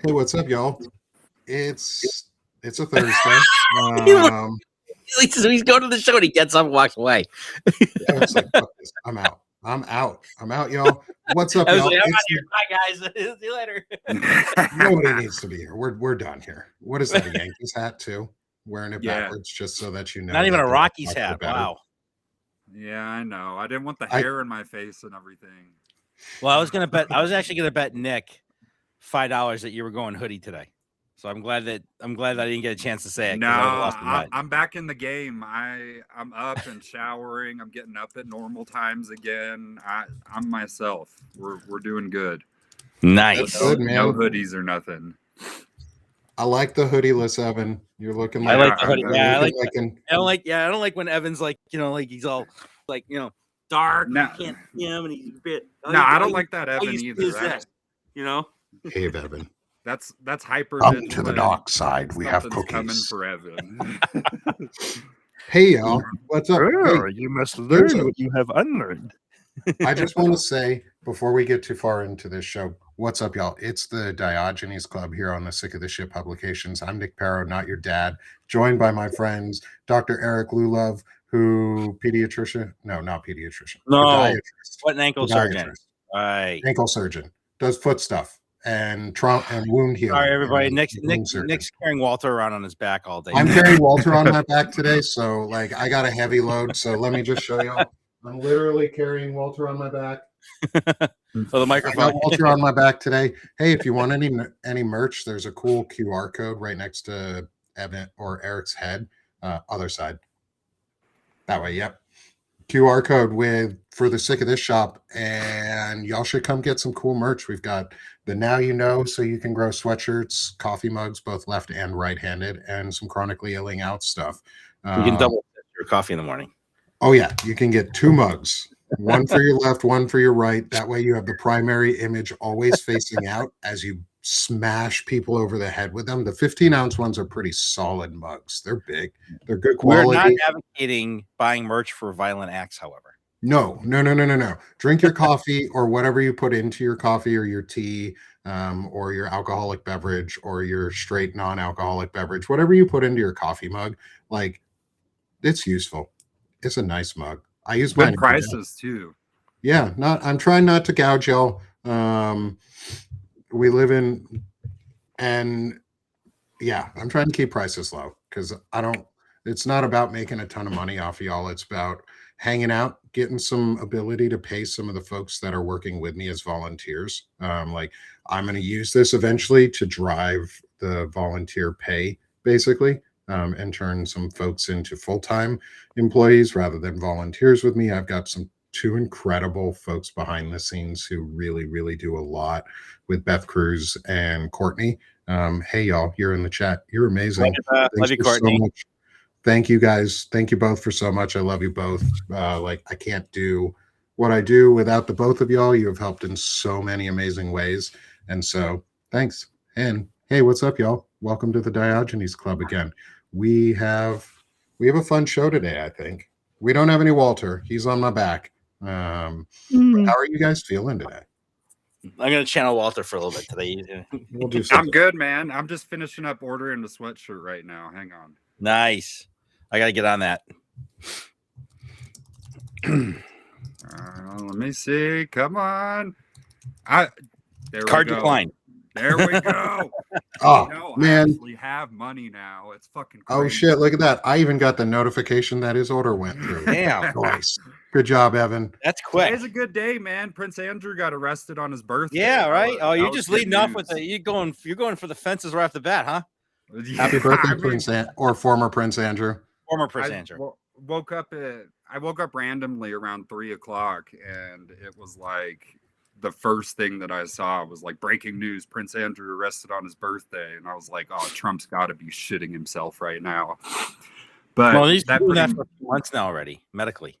Hey, what's up, y'all? It's a Thursday. Um, He's going to the show and he gets up and walks away. Eric's like, fuck this. I'm out. I'm out, y'all. What's up, I was y'all? like, I'm It's out here. Bye, guys. See you later. nobody needs to be here. We're done here. What is that? A Yankees hat too? Wearing it Yeah. backwards just so that you know. Not even that a the Rockies Rockies are hat. better. Wow. Yeah, I know. I didn't want the hair in my face and everything. Well, I was actually gonna bet Nick $5 that you were going hoodie today. So I'm glad that I didn't get a chance to say it. No, I would've lost my bet. I'm back in the game. I'm up and showering. I'm getting up at normal times again. I'm myself. We're doing good. Nice. That's good, man. No hoodies or nothing. I like the hoodieless, Evan. You're looking I like like the hoodie. Yeah, I I don't like when Evan's like, like he's all like, dark. No. You can't see him and he's a bit. No, I don't like that Evan either. Hey, Evan. That's hyper. Up to the dark side. We have Something's coming cookies. for Evan. Hey, y'all. What's up? Hey, You must learn what you have unlearned. I just want to say before we get too far into this show, what's up, y'all? It's the Diogenes Club here on the Sick of the Shit publications. I'm Nick Paro, not your dad, joined by my friends, Dr. Eric Lullove, not pediatrician. No, podiatrist, what an ankle surgeon. Right. Ankle surgeon, does foot stuff and trauma and wound healing. Sorry, everybody. Nick's carrying Walter around on his back all day. I'm carrying Walter on my back today, so I got a heavy load. So let me just show y'all. I'm literally carrying Walter on my back. So the microphone. I got Walter on my back today. Hey, if you want any merch, there's a cool QR code right next to Evan or Eric's head. Other side. That way, yep. QR code for the Sick of This shop, and y'all should come get some cool merch. We've got the Now You Know So You Can Grow sweatshirts, coffee mugs, both left and right-handed, and some chronically illing out stuff. You can double your coffee in the morning. Oh yeah, you can get 2 mugs. One for your left, one for your right. That way you have the primary image always facing out as you smash people over the head with them. The 15-ounce ones are pretty solid mugs. They're big. They're good quality. We're not advocating buying merch for violent acts, however. No. Drink your coffee or whatever you put into your coffee or your tea, or your alcoholic beverage or your straight non-alcoholic beverage. Whatever you put into your coffee mug, like, it's useful. It's a nice mug. I use good prices too. Yeah, I'm trying not to gouge y'all. We live in, and yeah, I'm trying to keep prices low because it's not about making a ton of money off of y'all. It's about hanging out, getting some ability to pay some of the folks that are working with me as volunteers. Like, I'm going to use this eventually to drive the volunteer pay, basically. And turn some folks into full-time employees rather than volunteers with me. I've got 2 incredible folks behind the scenes who really, really do a lot with Beth Cruz and Courtney. Hey, y'all, you're in the chat. You're amazing. Love you, Courtney. So much. Thank you, guys. Thank you both for so much. I love you both. I can't do what I do without the both of y'all. You have helped in so many amazing ways. And so thanks. And hey, what's up, y'all? Welcome to the Diogenes Club again. We have a fun show today, I think. We don't have any Walter. He's on my back. But how are you guys feeling today? I'm going to channel Walter for a little bit today. We'll do I'm good, man. I'm just finishing up ordering the sweatshirt right now. Hang on. Nice. I got to get on that. Let me see. Come on. Card decline. There we go. Man. I actually have money now. It's fucking crazy. Oh, shit. Look at that. I even got the notification that his order went through. Damn. Nice. Good job, Evan. That's quick. Today's a good day, man. Prince Andrew got arrested on his birthday. Yeah, right? You're just leading off with you're going for the fences right off the bat, huh? Yeah, Happy birthday, former Prince Andrew. Former Prince Andrew. I woke up randomly around 3:00, and it was like the first thing that I saw was like breaking news: Prince Andrew arrested on his birthday, and I was like, "Oh, Trump's got to be shitting himself right now." But he's doing that for a few months now already, medically.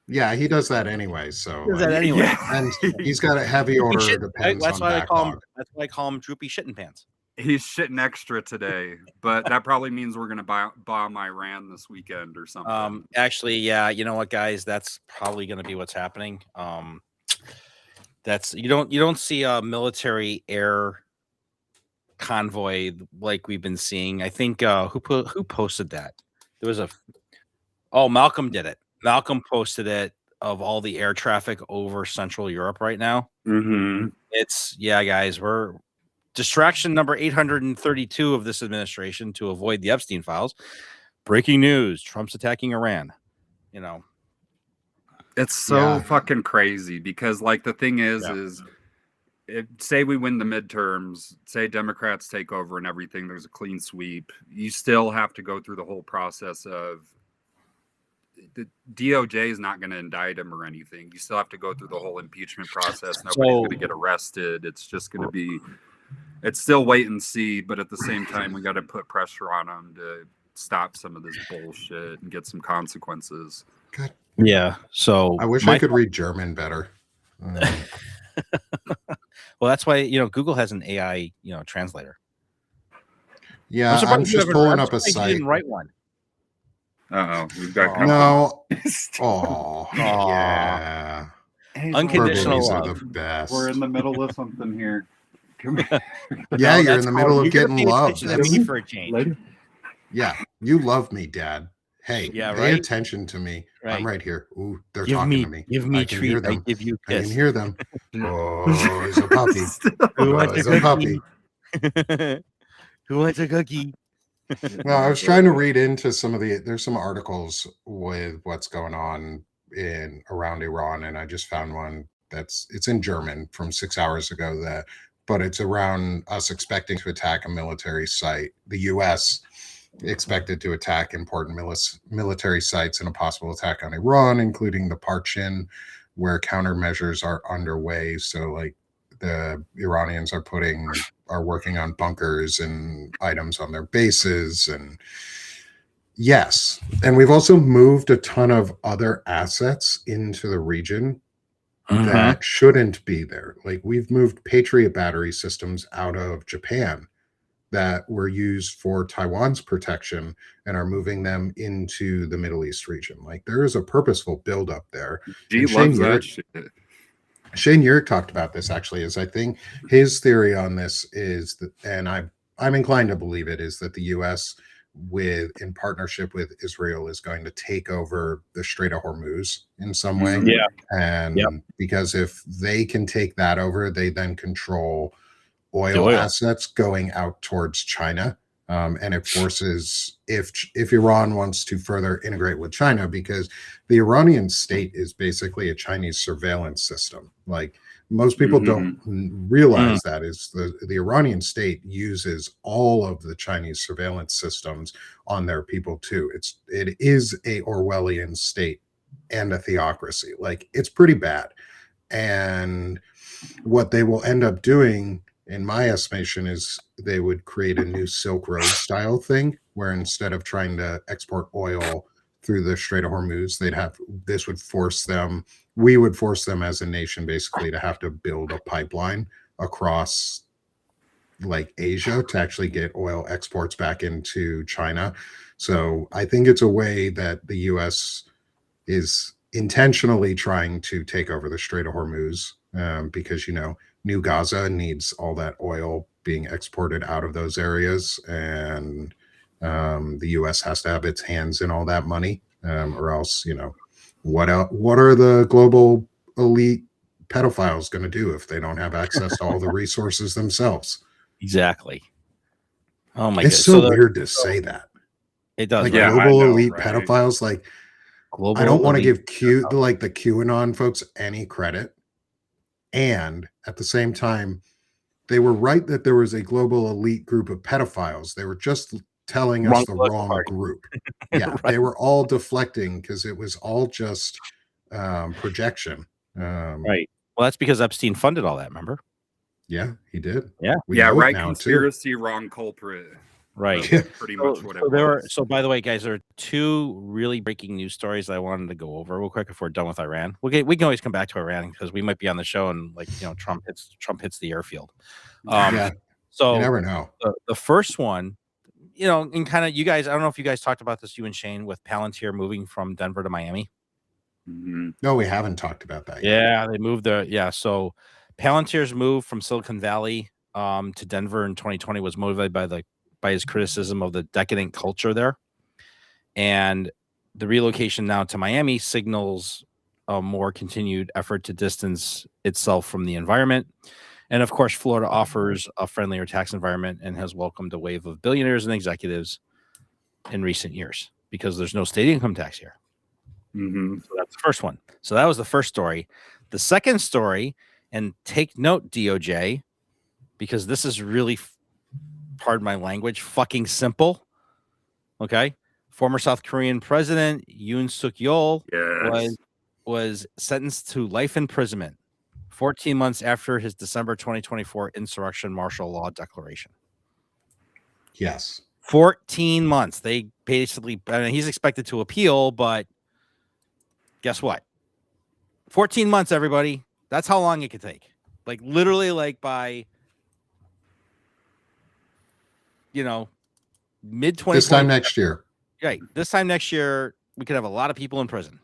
Yeah, he does that anyway. So Yeah. And he's got a heavy order. That's why I call him Droopy Shitting Pants. He's shitting extra today, but that probably means we're gonna bomb Iran this weekend or something. Actually, yeah. You know what, guys? That's probably gonna be what's happening. You don't see military air convoy like we've been seeing. I think who posted that? There was Malcolm did it. Malcolm posted it of all the air traffic over Central Europe right now. Mm-hmm. It's guys, we're distraction number 832 of this administration to avoid the Epstein files. Breaking news: Trump's attacking Iran. It's so fucking crazy because, like, the thing is if, say we win the midterms, say Democrats take over and everything, there's a clean sweep, you still have to go through the whole process of the DOJ is not going to indict him or anything. You still have to go through the whole impeachment process. Nobody's going to get arrested. It's just going to be, it's still wait and see. But at the same time, we got to put pressure on him to stop some of this bullshit and get some consequences. God. Yeah. So I wish I could read German better. Well, that's why Google has an AI translator. Yeah, I'm just pulling up a site. You didn't write one. We've got no. Oh, yeah. Unconditional love. Are the best. We're in the middle of something here. Yeah, you're in the middle of getting love. For a change. Yeah, you love me, Dad. Hey, pay right? attention to me. Right. I'm right here. Ooh, they're talking to me. Give me treat. I give you I kiss. can hear them. Oh, he's a puppy. He's a puppy. Who wants a cookie? No, I was trying to read into there's some articles with what's going on around Iran, and I just found one it's in German from 6 hours ago but it's around us expecting to attack a military site. The US expected to attack important military sites in a possible attack on Iran, including the Parchin, where countermeasures are underway. So like the Iranians are working on bunkers and items on their bases. And yes, and we've also moved a ton of other assets into the region that shouldn't be there. Like we've moved Patriot battery systems out of Japan that were used for Taiwan's protection and are moving them into the Middle East region. Like there is a purposeful buildup there. Loves that shit. Shane Yurk talked about this actually, is I think his theory on this is that, and I'm inclined to believe it, is that the US in partnership with Israel is going to take over the Strait of Hormuz in some way. Yeah. And because if they can take that over, they then control oil assets going out towards China. And it forces, if Iran wants to further integrate with China, because the Iranian state is basically a Chinese surveillance system. Like most people don't realize that is the Iranian state uses all of the Chinese surveillance systems on their people too. It is a Orwellian state and a theocracy. Like it's pretty bad. And what they will end up doing, in my estimation, is they would create a new Silk Road style thing where instead of trying to export oil through the Strait of Hormuz, we would force them as a nation basically to have to build a pipeline across like Asia to actually get oil exports back into China. So I think it's a way that the US is intentionally trying to take over the Strait of Hormuz because, New Gaza needs all that oil being exported out of those areas, and the U.S. has to have its hands in all that money, or else, what are the global elite pedophiles going to do if they don't have access to all the resources themselves? Exactly. Oh my god, it's so weird to say that. It does. Like global elite pedophiles. Like global I don't want to give the QAnon folks any credit. And at the same time, they were right that there was a global elite group of pedophiles. They were just telling us the wrong group. Yeah, right. They were all deflecting because it was all just projection. Right. Well, that's because Epstein funded all that, remember? Yeah, he did. Yeah. Right. Conspiracy, wrong culprit. Right. Pretty much what it was. So by the way, guys, there are two really breaking news stories that I wanted to go over real quick before we're done with Iran. We can always come back to Iran because we might be on the show and Trump hits the airfield. So you never know. The first one, and kind of you guys, I don't know if you guys talked about this, you and Shane, with Palantir moving from Denver to Miami. No, we haven't talked about that yet. Yeah, they moved so Palantir's moved from Silicon Valley to Denver in 2020 was motivated by his criticism of the decadent culture there. And the relocation now to Miami signals a more continued effort to distance itself from the environment. And of course, Florida offers a friendlier tax environment and has welcomed a wave of billionaires and executives in recent years because there's no state income tax here. Mm-hmm. So that's the first one. So that was the first story. The second story, and take note, DOJ, because this is really, pardon my language, fucking simple. Okay. Former South Korean President Yoon Suk Yeol was sentenced to life imprisonment 14 months after his December 2024 insurrection martial law declaration. Yes. 14 months. They basically, I mean, he's expected to appeal, but guess what? 14 months, everybody. That's how long it could take. Like literally, like by, mid 2020. This time next year. Right. This time next year, we could have a lot of people in prison.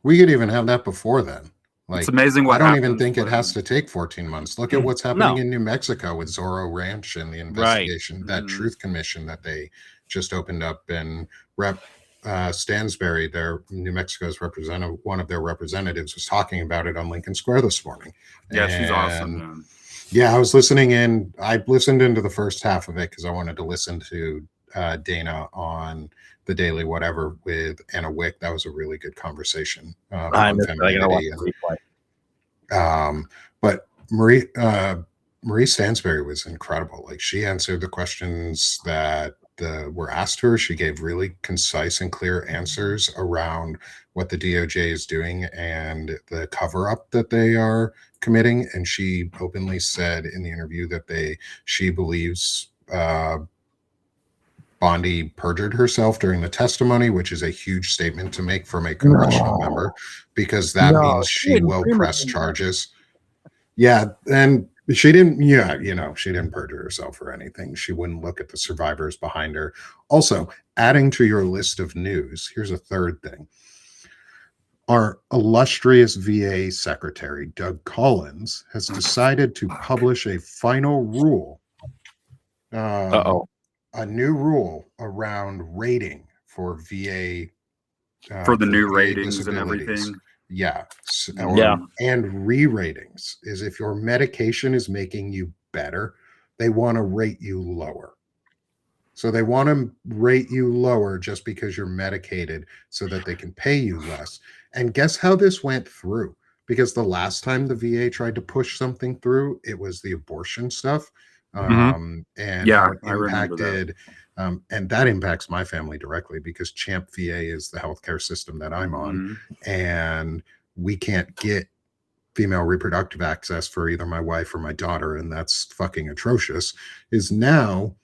We could even have that before then. Like, it's amazing what I don't even happens think it when- has to take 14 months. Look at what's happening in New Mexico with Zorro Ranch and the investigation, that Truth Commission that they just opened up, and Rep Stansberry, their New Mexico's representative, one of their representatives, was talking about it on Lincoln Square this morning. Yeah, she's awesome, man. Yeah, I was listening in. I listened into the first half of it because I wanted to listen to Dana on the Daily Whatever with Anna Wick. That was a really good conversation. On femininity but Marie Stansberry was incredible. Like, she answered the questions that were asked her. She gave really concise and clear answers around what the DOJ is doing and the cover-up that they are committing. And she openly said in the interview that she believes Bondi perjured herself during the testimony, which is a huge statement to make from a congressional member, because that means she will press charges. Yeah, and she didn't, she didn't perjure herself or anything. She wouldn't look at the survivors behind her. Also, adding to your list of news, here's a third thing. Our illustrious VA Secretary, Doug Collins, has decided to publish a final rule. A new rule around rating for VA. For the new VA ratings and everything. Yeah. And re-ratings is if your medication is making you better, they want to rate you lower. So they want to rate you lower just because you're medicated so that they can pay you less. And guess how this went through? Because the last time the VA tried to push something through, it was the abortion stuff. And how it impacted, and that impacts my family directly because Champ VA is the healthcare system that I'm on, and we can't get female reproductive access for either my wife or my daughter, and that's fucking atrocious. Is now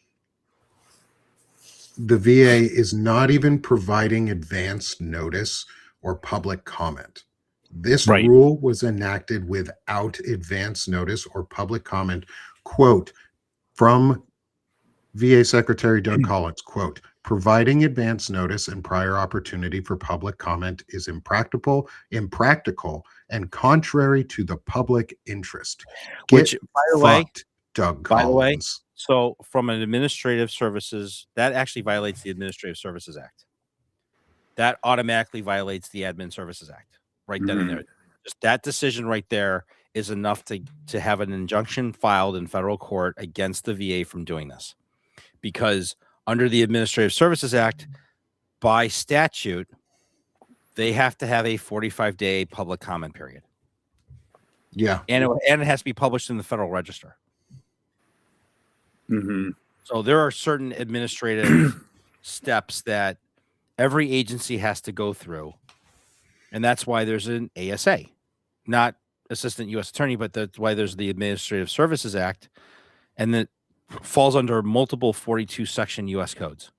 the VA is not even providing advance notice or public comment. This rule was enacted without advance notice or public comment. Quote from VA Secretary Doug Collins, quote, providing advance notice and prior opportunity for public comment is impractical, and contrary to the public interest. Which, by the way, Doug Collins. So from an administrative services, that actually violates the Administrative Services Act. That automatically violates the Admin Services Act. Right then and there. Just that decision right there is enough to have an injunction filed in federal court against the VA from doing this. Because under the Administrative Services Act, by statute, they have to have a 45-day public comment period. Yeah. And it has to be published in the Federal Register. So there are certain administrative steps that every agency has to go through. And that's why there's an ASA, not Assistant U.S. Attorney, but that's why there's the Administrative Services Act. And that falls under multiple 42 section U.S. codes.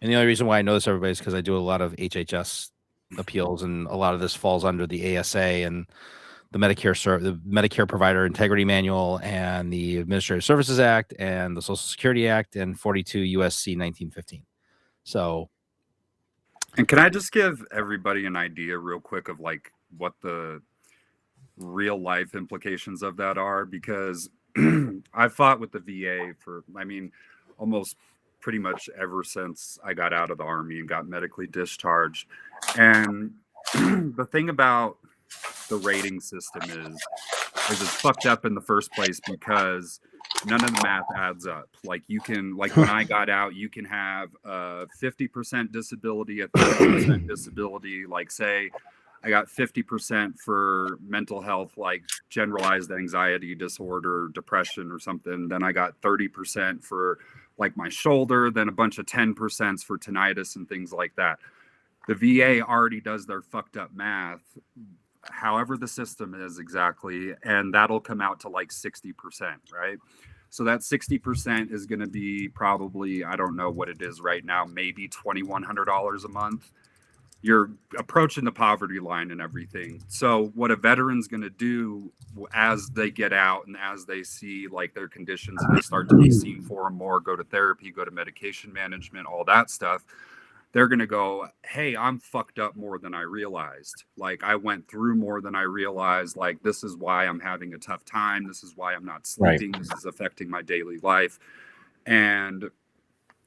And the only reason why I know this, everybody, is because I do a lot of HHS appeals, and a lot of this falls under the ASA and the Medicare Provider Integrity Manual and the Administrative Services Act and the Social Security Act and 42 USC 1915. So, and can I just give everybody an idea real quick of like what the real life implications of that are? Because I fought with the VA for, almost pretty much ever since I got out of the Army and got medically discharged. And the thing about the rating system is it's fucked up in the first place because none of the math adds up. Like when I got out, you can have a 50% disability, a 30% disability. Like say I got 50% for mental health, like generalized anxiety disorder, depression or something. Then I got 30% for like my shoulder, then a bunch of 10% for tinnitus and things like that. The VA already does their fucked up math, however the system is exactly, and that'll come out to like 60%, right? So that 60% is going to be probably, I don't know what it is right now, maybe $2,100 a month. You're approaching the poverty line and everything. So what a veteran's going to do as they get out and as they see like their conditions and they start to be seen for and more, go to therapy, go to medication management, all that stuff, they're going to go, hey, I'm fucked up more than I realized. Like I went through more than I realized. Like this is why I'm having a tough time. This is why I'm not sleeping. Right. This is affecting my daily life. And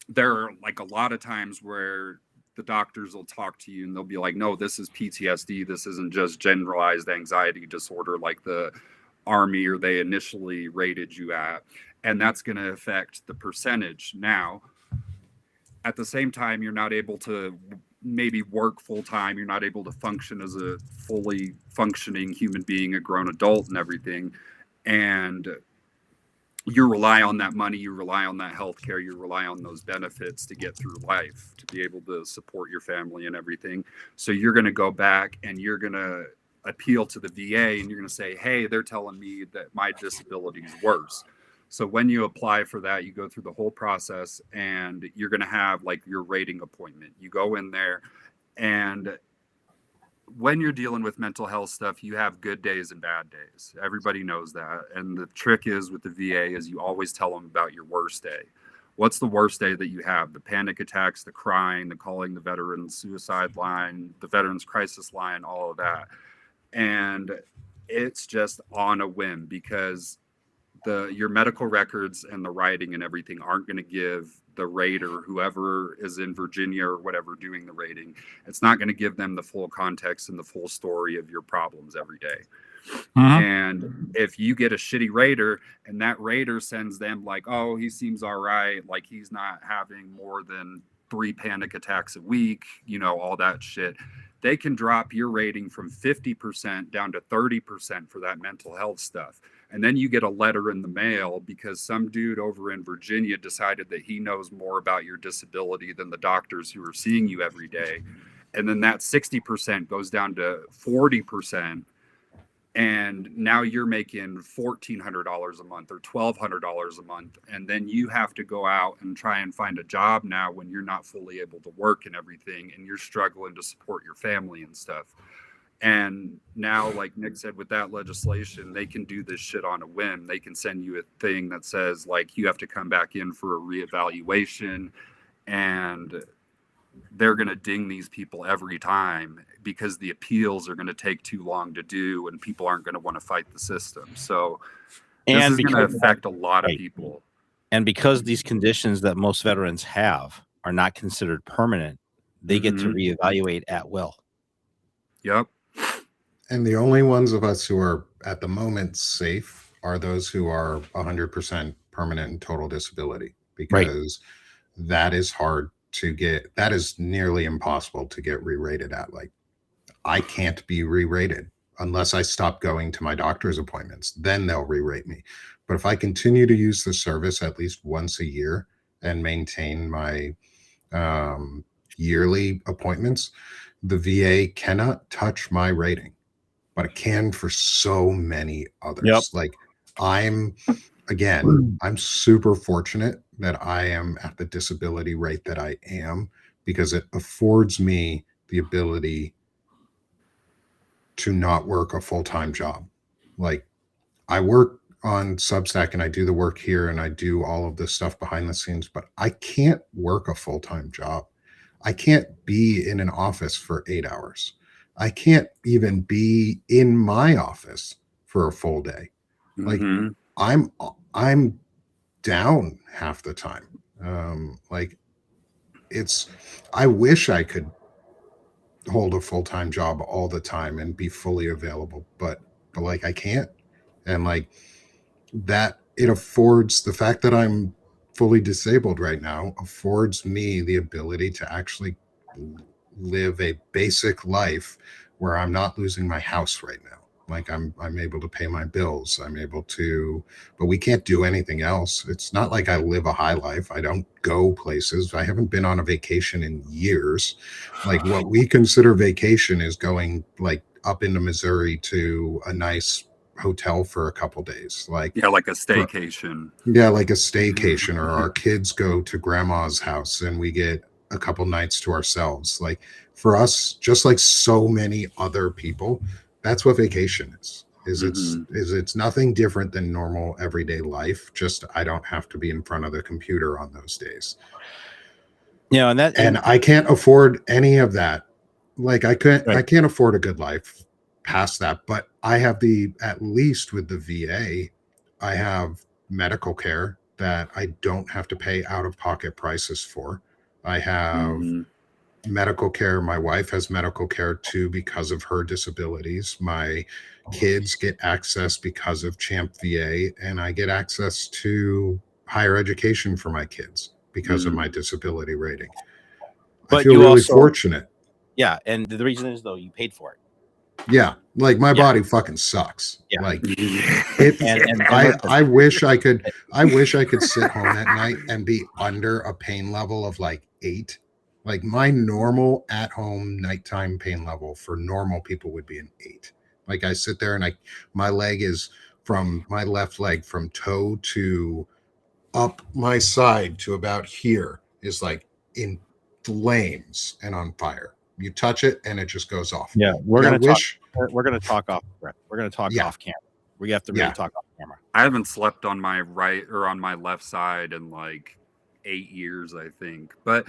there are like a lot of times where the doctors will talk to you and they'll be like, no, this is PTSD. This isn't just generalized anxiety disorder like the Army or they initially rated you at. And that's going to affect the percentage. Now, at the same time, you're not able to maybe work full time. You're not able to function as a fully functioning human being, a grown adult and everything. And you rely on that money, you rely on that healthcare, you rely on those benefits to get through life, to be able to support your family and everything. So you're going to go back and you're going to appeal to the VA and you're going to say, hey, they're telling me that my disability is worse. So when you apply for that, you go through the whole process and you're going to have like your rating appointment. You go in there, and when you're dealing with mental health stuff, you have good days and bad days. Everybody knows that. And the trick is with the VA is you always tell them about your worst day. What's the worst day that you have? The panic attacks, the crying, the calling the veterans suicide line, the veterans crisis line, all of that. And it's just on a whim because your medical records and the writing and everything aren't going to give the rater, whoever is in Virginia or whatever doing the rating, it's not going to give them the full context and the full story of your problems every day. And if you get a shitty rater and that rater sends them like, oh, he seems all right, like he's not having more than 3 panic attacks a week, all that shit, they can drop your rating from 50% down to 30% for that mental health stuff. And then you get a letter in the mail because some dude over in Virginia decided that he knows more about your disability than the doctors who are seeing you every day. And then that 60% goes down to 40%. And now you're making $1,400 a month or $1,200 a month. And then you have to go out and try and find a job now when you're not fully able to work and everything. And you're struggling to support your family and stuff. And now, like Nick said, with that legislation, they can do this shit on a whim. They can send you a thing that says, like, you have to come back in for a reevaluation. And they're going to ding these people every time because the appeals are going to take too long to do and people aren't going to want to fight the system. So this is going to affect a lot of people. And because these conditions that most veterans have are not considered permanent, they get to reevaluate at will. Yep. And the only ones of us who are at the moment safe are those who are 100% permanent and total disability, because that is hard to get. That is nearly impossible to get re-rated at. Like, I can't be re-rated unless I stop going to my doctor's appointments. Then they'll re-rate me. But if I continue to use the service at least once a year and maintain my yearly appointments, the VA cannot touch my rating, but it can for so many others. Yep. Like, I'm super fortunate that I am at the disability rate that I am, because it affords me the ability to not work a full-time job. Like, I work on Substack and I do the work here and I do all of this stuff behind the scenes, but I can't work a full-time job. I can't be in an office for 8 hours. I can't even be in my office for a full day. Like, I'm down half the time. Like it's I wish I could hold a full-time job all the time and be fully available, but like I can't. And like that it affords the fact that I'm fully disabled right now affords me the ability to actually live a basic life where I'm not losing my house right now. Like I'm able to pay my bills. I'm able to, but we can't do anything else. It's not like I live a high life. I don't go places. I haven't been on a vacation in years. Like what we consider vacation is going like up into Missouri to a nice hotel for a couple days. Like Yeah, like a for, staycation. yeah, like a staycation, or our kids go to grandma's house and we get a couple nights to ourselves. Like for us, just like so many other people, that's what vacation is. It's nothing different than normal everyday life. Just I don't have to be in front of the computer on those days. Yeah, and I can't afford any of that. Like I Right. can't afford a good life past that, but I have at least with the VA, I have medical care that I don't have to pay out of pocket prices for. I have medical care. My wife has medical care too because of her disabilities. My kids get access because of Champ VA, and I get access to higher education for my kids because of my disability rating. I But feel you really also- fortunate. yeah, and the reason is though you paid for it. Yeah, like my Yeah. body fucking sucks. Yeah. Like it, I wish I could sit home at night and be under a pain level of like 8. Like my normal at home nighttime pain level for normal people would be an 8. Like I sit there and my leg is from my left leg from toe to up my side to about here is like in flames and on fire. You touch it and it just goes off. Yeah, We're gonna we're gonna talk off. We're gonna talk off camera. We have to really talk off camera. I haven't slept on my right or on my left side in like 8 years, I think. But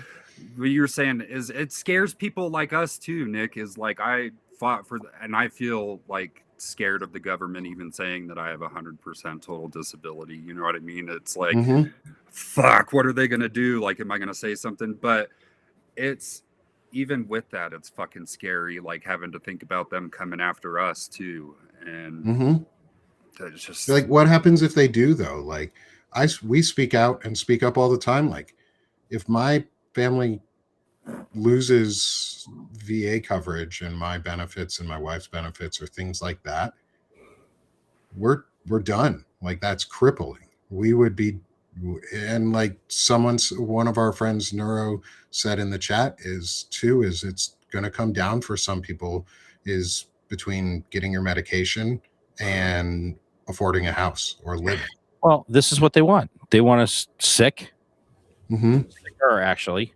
what you're saying is it scares people like us too, Nick. Is like I fought for, and I feel like scared of the government even saying that I have 100% total disability. You know what I mean? It's like, fuck, what are they gonna do? Like, am I gonna say something? But it's even with that, it's fucking scary. Like having to think about them coming after us too, and it's just like what happens if they do though? Like we speak out and speak up all the time. Like if my family loses VA coverage and my benefits and my wife's benefits or things like that, we're done. Like that's crippling. We would be, and like one of our friends Neuro said in the chat is it's going to come down for some people is between getting your medication and affording a house or living. Well, this is what they want. They want us sick, Mm-hmm. actually,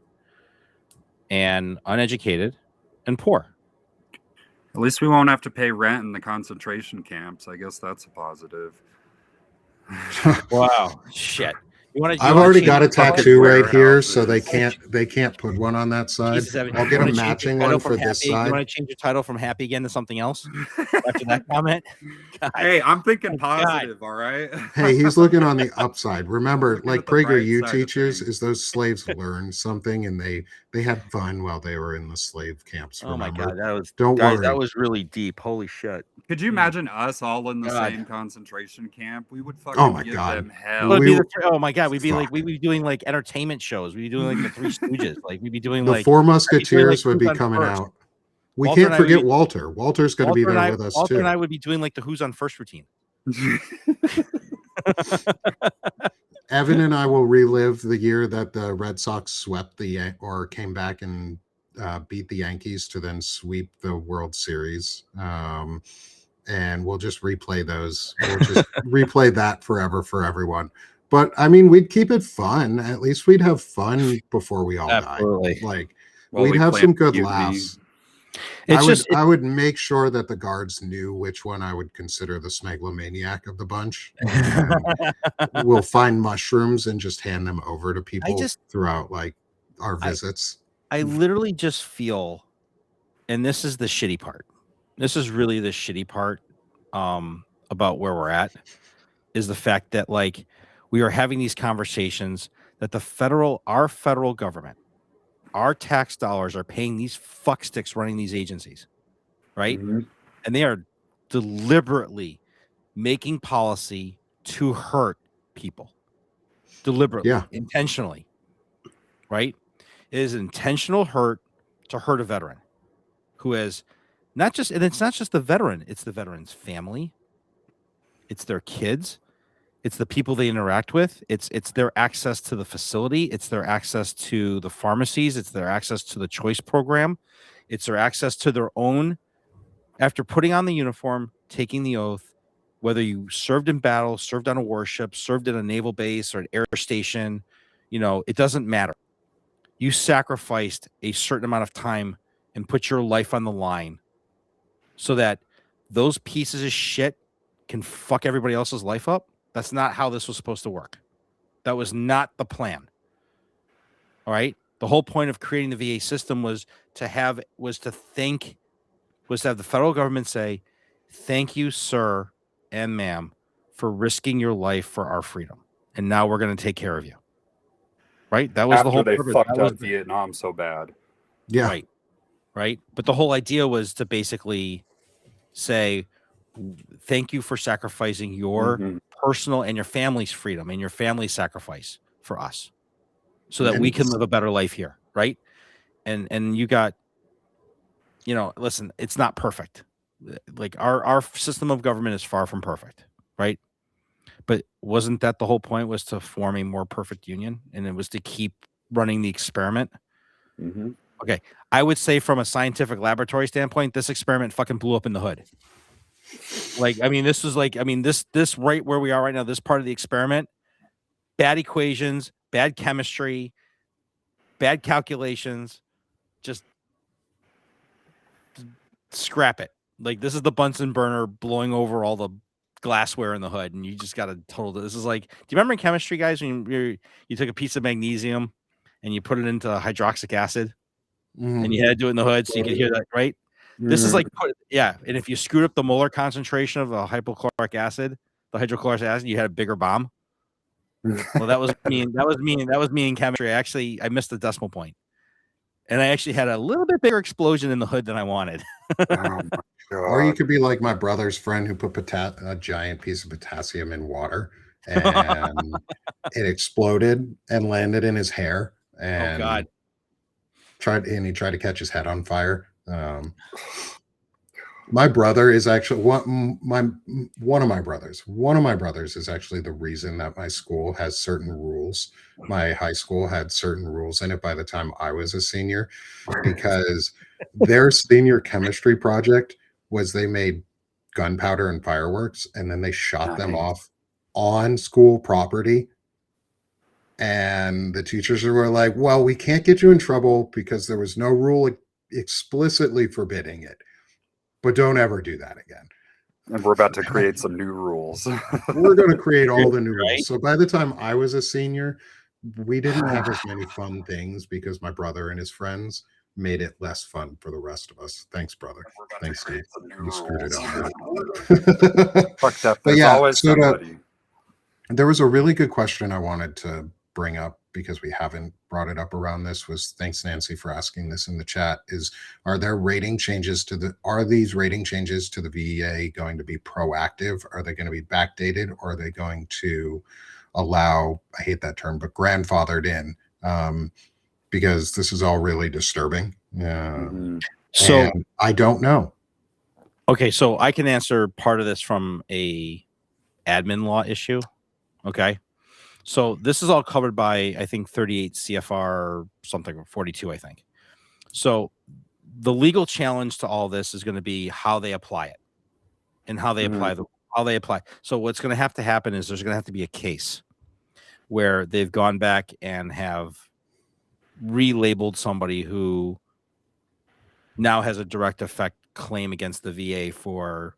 and uneducated and poor. At least we won't have to pay rent in the concentration camps. I guess that's a positive. Wow, shit. I've already got a tattoo right here, so they can't put one on that side. Jesus, Evan, I'll you get a wanna change your matching title one from for this Happy? You side. want to change your title from Happy again to something else after that comment? God. Hey, I'm thinking God. positive, all right? Hey, he's looking on the upside. Remember, Looking like at the bright PragerU side of teaches, things. is those slaves learned something and they had fun while they were in the slave camps. Oh my Remember? God, Don't guys, worry. that was really deep. Holy shit. Could you imagine us all in the God. same concentration camp? We would Oh fucking my give God. them Well, hell. it'd We- be oh my God, we'd be Fuck. doing like entertainment shows. We'd be doing like the Three Stooges. Like we'd be doing The like Four we'd be doing, Musketeers like, would be Who's on coming First. out. We Walter can't and I would forget be- Walter. Walter's going to be Walter and there I, with us Walter too. and I would be doing like the Who's on First routine. Evan and I will relive the year that the Red Sox swept or came back and beat the Yankees to then sweep the World Series. And we'll just replay those. We'll just replay that forever for everyone. But I mean, we'd keep it fun. At least we'd have fun before we all Absolutely. die. Like While we'd we have plan some good mutiny. laughs. It's I would make sure that the guards knew which one I would consider the smegalomaniac of the bunch. And we'll find mushrooms and just hand them over to people throughout like our visits. I literally just feel, and this is the shitty part. This is really the shitty part about where we're at, is the fact that like we are having these conversations that our federal government, our tax dollars are paying these fucksticks running these agencies, right? Mhm. And they are deliberately making policy to hurt people, deliberately, Yeah. intentionally, right? It is intentional hurt to hurt a veteran who has not just, and it's not just the veteran, it's the veteran's family, it's their kids, it's the people they interact with, it's their access to the facility, it's their access to the pharmacies, it's their access to the choice program, it's their access to their own, after putting on the uniform, taking the oath, whether you served in battle, served on a warship, served at a naval base or an air station, it doesn't matter. You sacrificed a certain amount of time and put your life on the line so that those pieces of shit can fuck everybody else's life up. That's not how this was supposed to work. That was not the plan. All right. The whole point of creating the VA system was to have the federal government say, "Thank you, sir and ma'am, for risking your life for our freedom. And now we're going to take care of you." Right? That was the After whole they purpose. fucked That was up Vietnam so bad. Yeah. Right. But the whole idea was to basically say, "Thank you for sacrificing your Mhm. personal and your family's freedom and your family's sacrifice for us so that And we can live a better life here." Right. And you got, listen, it's not perfect. Like our system of government is far from perfect. Right. But wasn't that the whole point, was to form a more perfect union? And it was to keep running the experiment. Mhm. Okay. I would say from a scientific laboratory standpoint, this experiment fucking blew up in the hood. Like, I mean, this was like, this right where we are right now, this part of the experiment, bad equations, bad chemistry, bad calculations, just scrap it. Like, this is the Bunsen burner blowing over all the glassware in the hood, and you just got to this is like, do you remember in chemistry, guys, when you took a piece of magnesium and you put it into hydroxylic acid and you had to do it in the hood so you could hear that, right? This is like, and if you screwed up the molar concentration of a hypochloric acid, the hydrochloric acid, you had a bigger bomb. Well, that was me. That was me in chemistry. I missed the decimal point, and I actually had a little bit bigger explosion in the hood than I wanted. Oh my Or you God. could be like my brother's friend who put a giant piece of potassium in water and it exploded and landed in his hair and Oh God! he tried to catch his head on fire. My brother is actually one of my brothers. One of my brothers is actually the reason that my school has certain rules. My high school had certain rules in it by the time I was a senior, because their senior chemistry project was they made gunpowder and fireworks, and then they shot them Nice. off on school property. And the teachers were like, "Well, we can't get you in trouble because there was no rule explicitly forbidding it. But don't ever do that again." And we're about to create some new rules. We're going to create all the new Right? rules. So by the time I was a senior, we didn't have as many fun things because my brother and his friends made it less fun for the rest of us. Thanks, brother. Thanks, Steve. You screwed it up. Fuck that. But There's yeah, always so somebody. there was a really good question I wanted to bring up because we haven't brought it up around this. Was thanks, Nancy, for asking this in the chat. Are these rating changes to the VA going to be proactive? Are they going to be backdated, or are they going to allow, I hate that term, but grandfathered in? Because this is all really disturbing. So and I don't know. Okay, so I can answer part of this from a admin law issue. Okay. So this is all covered by, I think, 38 CFR something, 42, I think. So the legal challenge to all this is going to be how they apply it and how they apply. So what's going to have to happen is there's going to have to be a case where they've gone back and have relabeled somebody who now has a direct effect claim against the VA for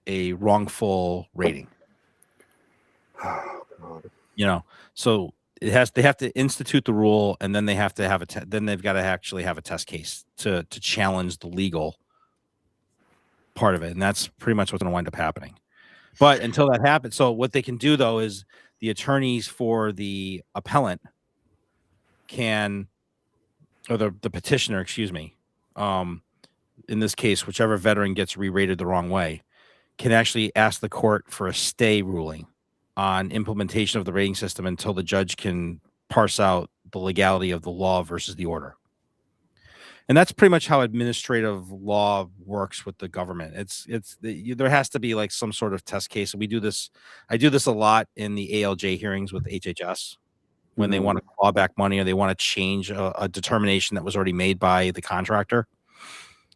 a wrongful rating. Oh, God. So they have to institute the rule, and then they have to have then they've got to actually have a test case to challenge the legal part of it, and that's pretty much what's going to wind up happening. But until that happens, so what they can do though is the attorneys for the appellant can, or the petitioner, excuse me, in this case, whichever veteran gets re-rated the wrong way, can actually ask the court for a stay ruling on implementation of the rating system until the judge can parse out the legality of the law versus the order. And that's pretty much how administrative law works with the government. There has to be like some sort of test case. We do this. I do this a lot in the ALJ hearings with HHS when they want to claw back money or they want to change a determination that was already made by the contractor.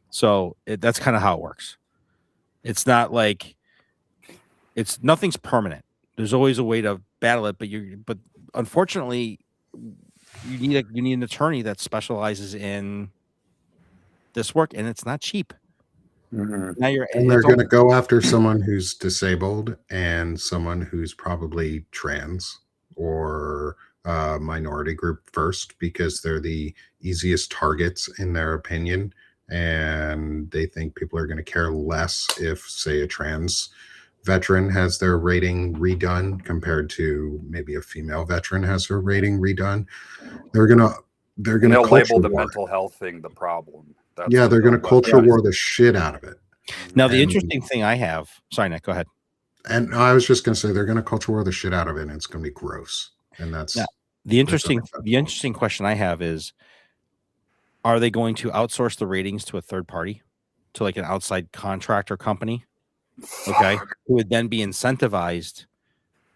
So that's kind of how it works. It's not like nothing's permanent. There's always a way to battle it, but unfortunately, you need an attorney that specializes in this work, and it's not cheap. Mhm. Now they're going to go after someone who's disabled and someone who's probably trans or minority group first, because they're the easiest targets in their opinion, and they think people are going to care less if, say, a trans veteran has their rating redone compared to maybe a female veteran has her rating redone. They're gonna They'll label the war. mental health thing the problem. Yeah, they're going to culture war the shit out of it. Now, the interesting thing I have, sorry, Nick, go ahead. And I was just going to say they're going to culture war the shit out of it, and it's going to be gross. And that's the interesting question I have is, are they going to outsource the ratings to a third party, to like an outside contractor company? Okay, who would then be incentivized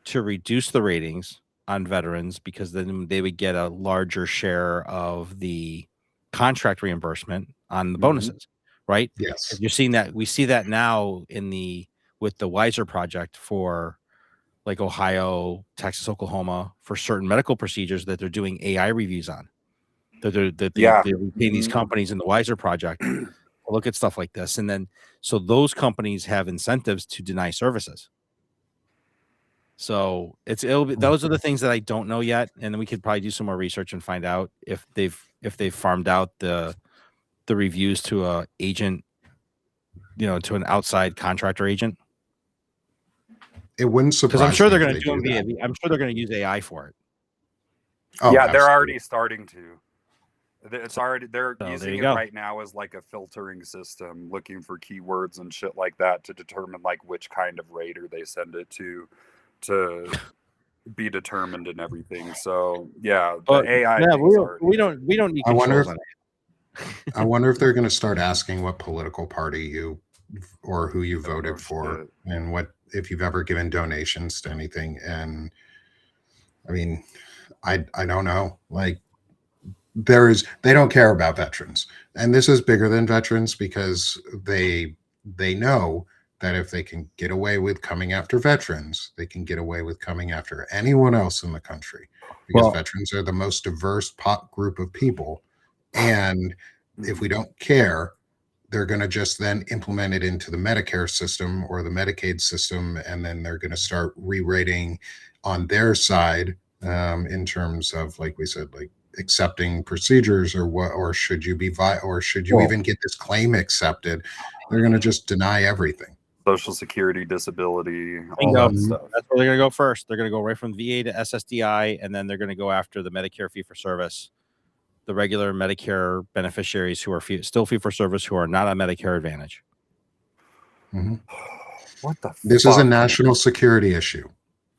to reduce the ratings on veterans because then they would get a larger share of the contract reimbursement on the bonuses, right? Yes. You're seeing that. We see that now with the Wiser project for like Ohio, Texas, Oklahoma, for certain medical procedures that they're doing AI reviews on. They're paying these companies in the Wiser project to look at stuff like this. And then, so those companies have incentives to deny services. So those are the things that I don't know yet. And then we could probably do some more research and find out if they've farmed out the reviews to a agent, to an outside contractor agent. It wouldn't surprise me. Because I'm sure they're going to do them via. I'm sure they're going to use AI for it. Oh, yeah, they're already starting to. They're So, using it right now as like a filtering system, looking for keywords and shit like that to determine like which kind of rater they send it to be determined and everything. So yeah, the AI. Yeah, we don't need controls on it. I wonder if they're going to start asking what political party you or who you voted for, and what if you've ever given donations to anything. And I mean, I don't know. Like, they don't care about veterans, and this is bigger than veterans because they know that if they can get away with coming after veterans, they can get away with coming after anyone else in the country, because veterans are the most diverse group of people. And if we don't care, they're going to just then implement it into the Medicare system or the Medicaid system, and then they're going to start re-rating on their side in terms of, like we said, like accepting procedures or should you even get this claim accepted. They're going to just deny everything. Social Security, disability, all that stuff. That's where they're going to go first. They're going to go right from VA to SSDI, and then they're going to go after the Medicare fee-for-service, the regular Medicare beneficiaries who are still fee-for-service, who are not on Medicare Advantage. Mm-hmm. What the This is a national security issue.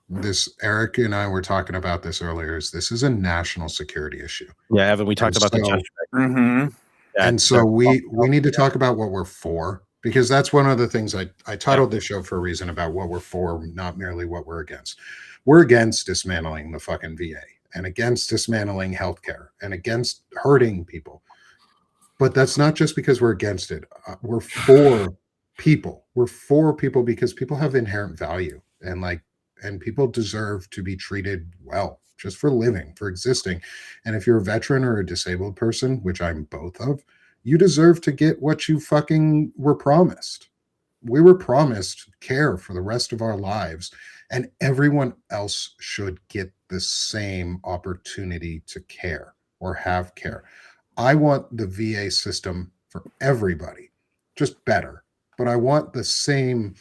This, Eric and I were talking about this earlier. This is a national security issue. Yeah, Evan, we talked about that yesterday. Mm-hmm. And so we need to talk about what we're for, because that's one of the things I titled this show for a reason, about what we're for, not merely what we're against. We're against dismantling the fucking VA, and against dismantling healthcare, and against hurting people. But that's not just because we're against it. We're for people. We're for people because people have inherent value, and people deserve to be treated well just for living, for existing. And if you're a veteran or a disabled person, which I'm both of, you deserve to get what you fucking were promised. We were promised care for the rest of our lives, and everyone else should get the same opportunity to care or have care. I want the VA system for everybody, just better, but I want the same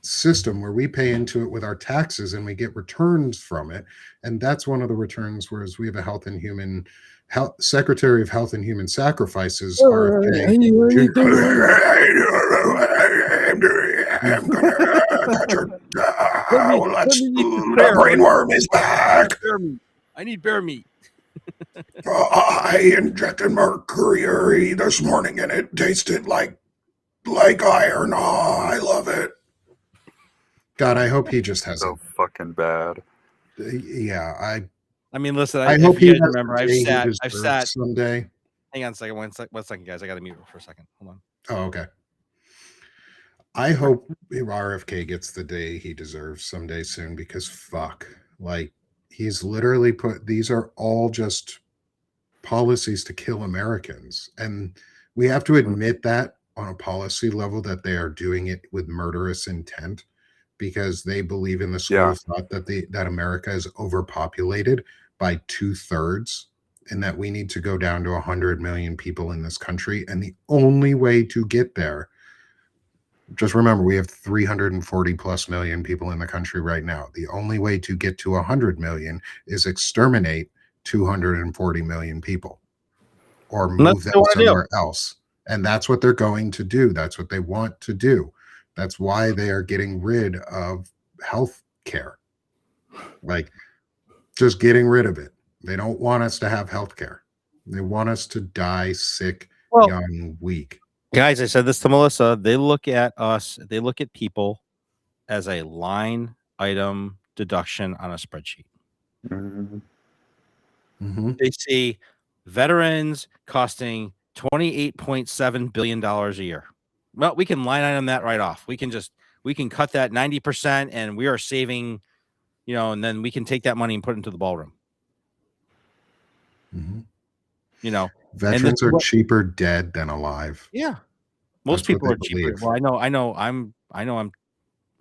system where we pay into it with our taxes and we get returns from it. And that's one of the returns, whereas we have a Secretary of Health and Human Sacrifices, RFK. The brainworm is back. I need bear meat. I injected mercury this morning and it tasted like iron. Oh, I love it. God, I hope he just has So fucking bad. Yeah, I mean, listen. I if hope you he guys has remember. the I've day he sat deserves someday. Hang on a second. One second, guys. I got to mute for a second. Hold on. Oh, okay. I hope RFK gets the day he deserves someday soon, because fuck, like, he's literally these are all just policies to kill Americans, and we have to admit that on a policy level that they are doing it with murderous intent, because they believe in the school of thought that America is overpopulated by 2/3, and that we need to go down to 100 million people in this country. And the only way to get there, just remember, we have 340 plus million people in the country right now. The only way to get to 100 million is exterminate 240 million people or move them somewhere else. And that's what they're going to do. That's what they want to do. That's why they are getting rid of health care. Like, just getting rid of it. They don't want us to have health care. They want us to die sick, young, weak. Guys, I said this to Melissa. They look at us, they look at people as a line item deduction on a spreadsheet. Mm-hmm. They see veterans costing $28.7 billion a year. Well, we can line item that right off. We can cut that 90% and we are saving, and then we can take that money and put it into the ballroom. Mm-hmm. Veterans are cheaper dead than alive. Yeah. Most people are cheaper. Well, I'm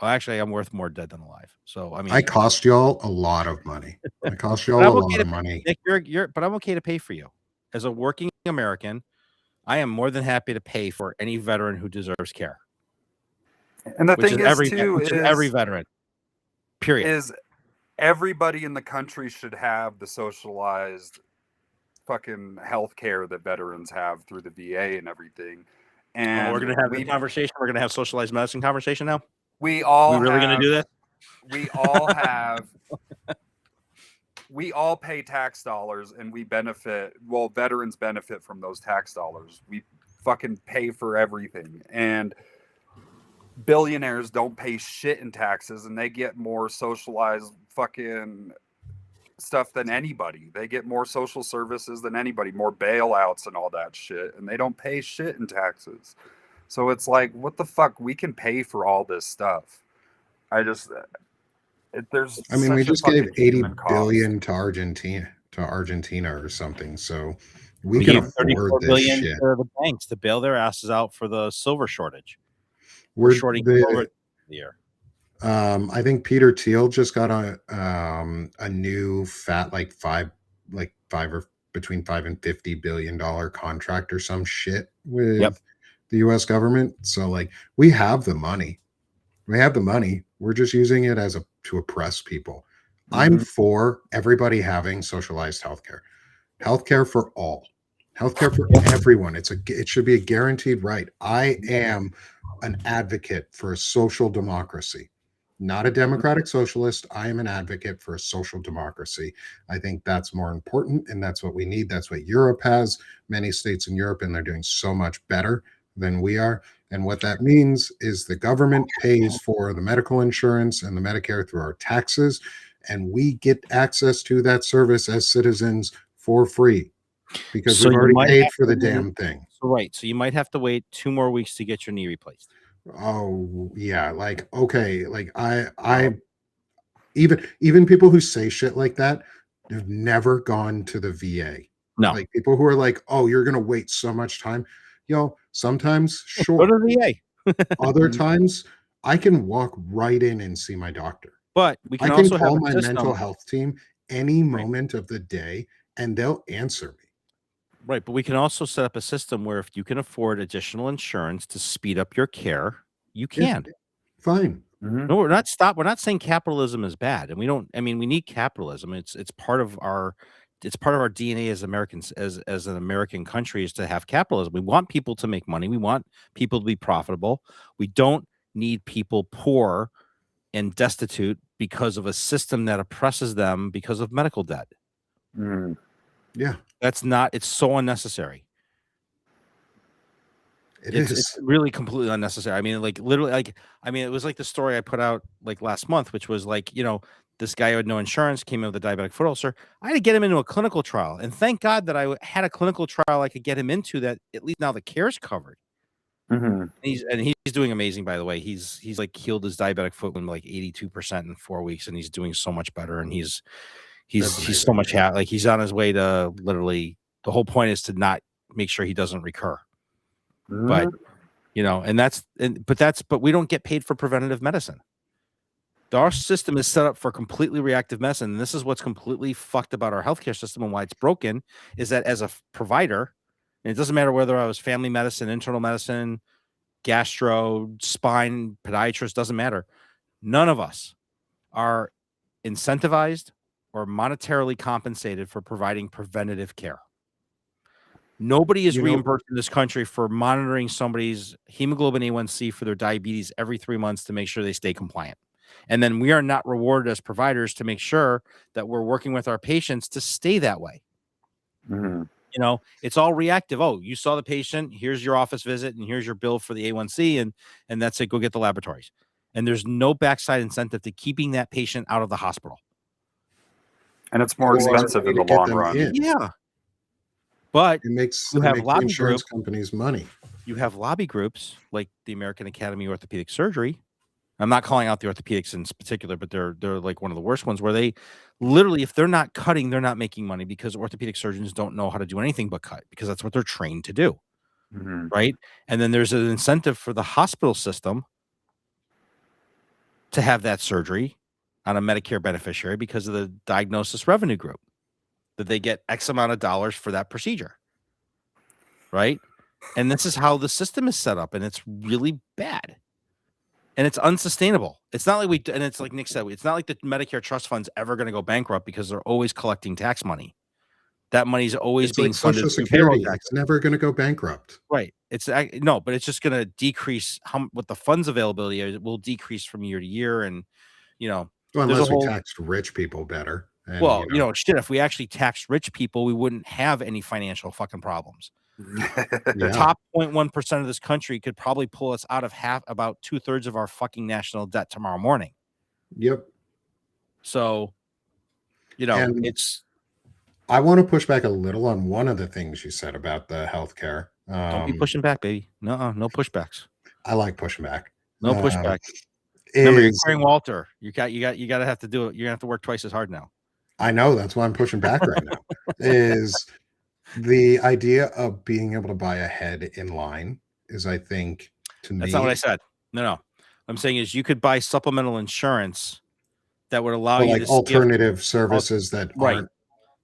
actually, I'm worth more dead than alive. So, I mean, I cost y'all a lot of money. I cost y'all a lot of money. Nick, but I'm okay to pay for you. As a working American, I am more than happy to pay for any veteran who deserves care. And the thing is, too, is every veteran, period. Is everybody in the country should have the socialized fucking health care that veterans have through the VA and everything. And we're going to have a conversation. We're going to have socialized medicine conversation now. We really going to do this? We all have. We all pay tax dollars and we benefit. Well, veterans benefit from those tax dollars. We fucking pay for everything. And billionaires don't pay shit in taxes and they get more socialized fucking stuff than anybody. They get more social services than anybody, more bailouts and all that shit. And they don't pay shit in taxes. So it's like, what the fuck? We can pay for all this stuff. We just gave 80 billion to Argentina or something. So we can afford this shit. To the banks to bail their asses out for the silver shortage. We're shorting silver the year. I think Peter Thiel just got a new fat between $5 and $50 billion contract or some shit with the U.S. government. So like, we have the money. We're just using it to oppress people. Mm-hmm. I'm for everybody having socialized healthcare for all, healthcare for everyone. It should be a guaranteed right. I am an advocate for a social democracy, not a democratic socialist. I am an advocate for a social democracy. I think that's more important, and that's what we need. That's what Europe has, many states in Europe, and they're doing so much better than we are. And what that means is the government pays for the medical insurance and the Medicare through our taxes, and we get access to that service as citizens for free because we've already paid for the damn thing. So you might have to wait 2 more weeks to get your knee replaced. Oh yeah, like, okay, like I even people who say shit like that have never gone to the VA. No, like people who are like, oh, you're gonna wait so much time. Sometimes sure. Go to the VA. Other times I can walk right in and see my doctor. But we can also call my mental health team any moment of the day and they'll answer me. Right, but we can also set up a system where if you can afford additional insurance to speed up your care, you can. Fine. No, we're not saying capitalism is bad, and we don't. I mean, we need capitalism. It's part of our DNA as Americans, as an American country, is to have capitalism. We want people to make money. We want people to be profitable. We don't need people poor and destitute because of a system that oppresses them because of medical debt. Yeah, It's so unnecessary. It's really completely unnecessary. I mean, like literally, it was like the story I put out like last month, which was like, this guy who had no insurance came in with a diabetic foot ulcer. I had to get him into a clinical trial, and thank God that I had a clinical trial I could get him into that at least now the care's covered. He's doing amazing, by the way. He's like healed his diabetic foot wound like 82% in 4 weeks, and he's doing so much better. And he's so much happy. Like he's on his way to literally. The whole point is to not make sure he doesn't recur. But but we don't get paid for preventative medicine. Our system is set up for completely reactive medicine. And this is what's completely fucked about our healthcare system and why it's broken is that as a provider, and it doesn't matter whether I was family medicine, internal medicine, gastro, spine, podiatrist, doesn't matter. None of us are incentivized or monetarily compensated for providing preventative care. Nobody is reimbursed in this country for monitoring somebody's hemoglobin A1C for their diabetes every 3 months to make sure they stay compliant. And then we are not rewarded as providers to make sure that we're working with our patients to stay that way. It's all reactive. Oh, you saw the patient. Here's your office visit, and here's your bill for the A1C, and that's it. Go get the laboratories. And there's no backside incentive to keeping that patient out of the hospital. And it's more expensive in the long run. Yeah. But it makes lobby insurance companies money. You have lobby groups like the American Academy of Orthopedic Surgery. I'm not calling out the orthopedics in particular, but they're like one of the worst ones where they literally, if they're not cutting, they're not making money because orthopedic surgeons don't know how to do anything but cut because that's what they're trained to do. Right. And then there's an incentive for the hospital system to have that surgery on a Medicare beneficiary because of the diagnosis revenue group. That they get X amount of dollars for that procedure. Right. And this is how the system is set up. And it's really bad. And it's unsustainable. It's not like and it's like Nick said, it's not like the Medicare trust fund's ever going to go bankrupt because they're always collecting tax money. That money's always being funded Social Security. It's never going to go bankrupt. Right. No, but it's just going to decrease what the funds availability is. It will decrease from year to year. And, well, unless we taxed rich people better. And, shit, if we actually taxed rich people, we wouldn't have any financial fucking problems. The top 0.1% of this country could probably pull us out of about 2/3 of our fucking national debt tomorrow morning. Yep. So, I want to push back a little on one of the things you said about the healthcare. Don't be pushing back, baby. No pushbacks. I like pushing back. No pushback. Remember, you're carrying Walter. You got to have to do it. You're gonna have to work twice as hard now. I know, that's why I'm pushing back right now. Is the idea of being able to buy ahead in line is, I think, that's not what I said. No. I'm saying is you could buy supplemental insurance that would allow you like alternative services that aren't.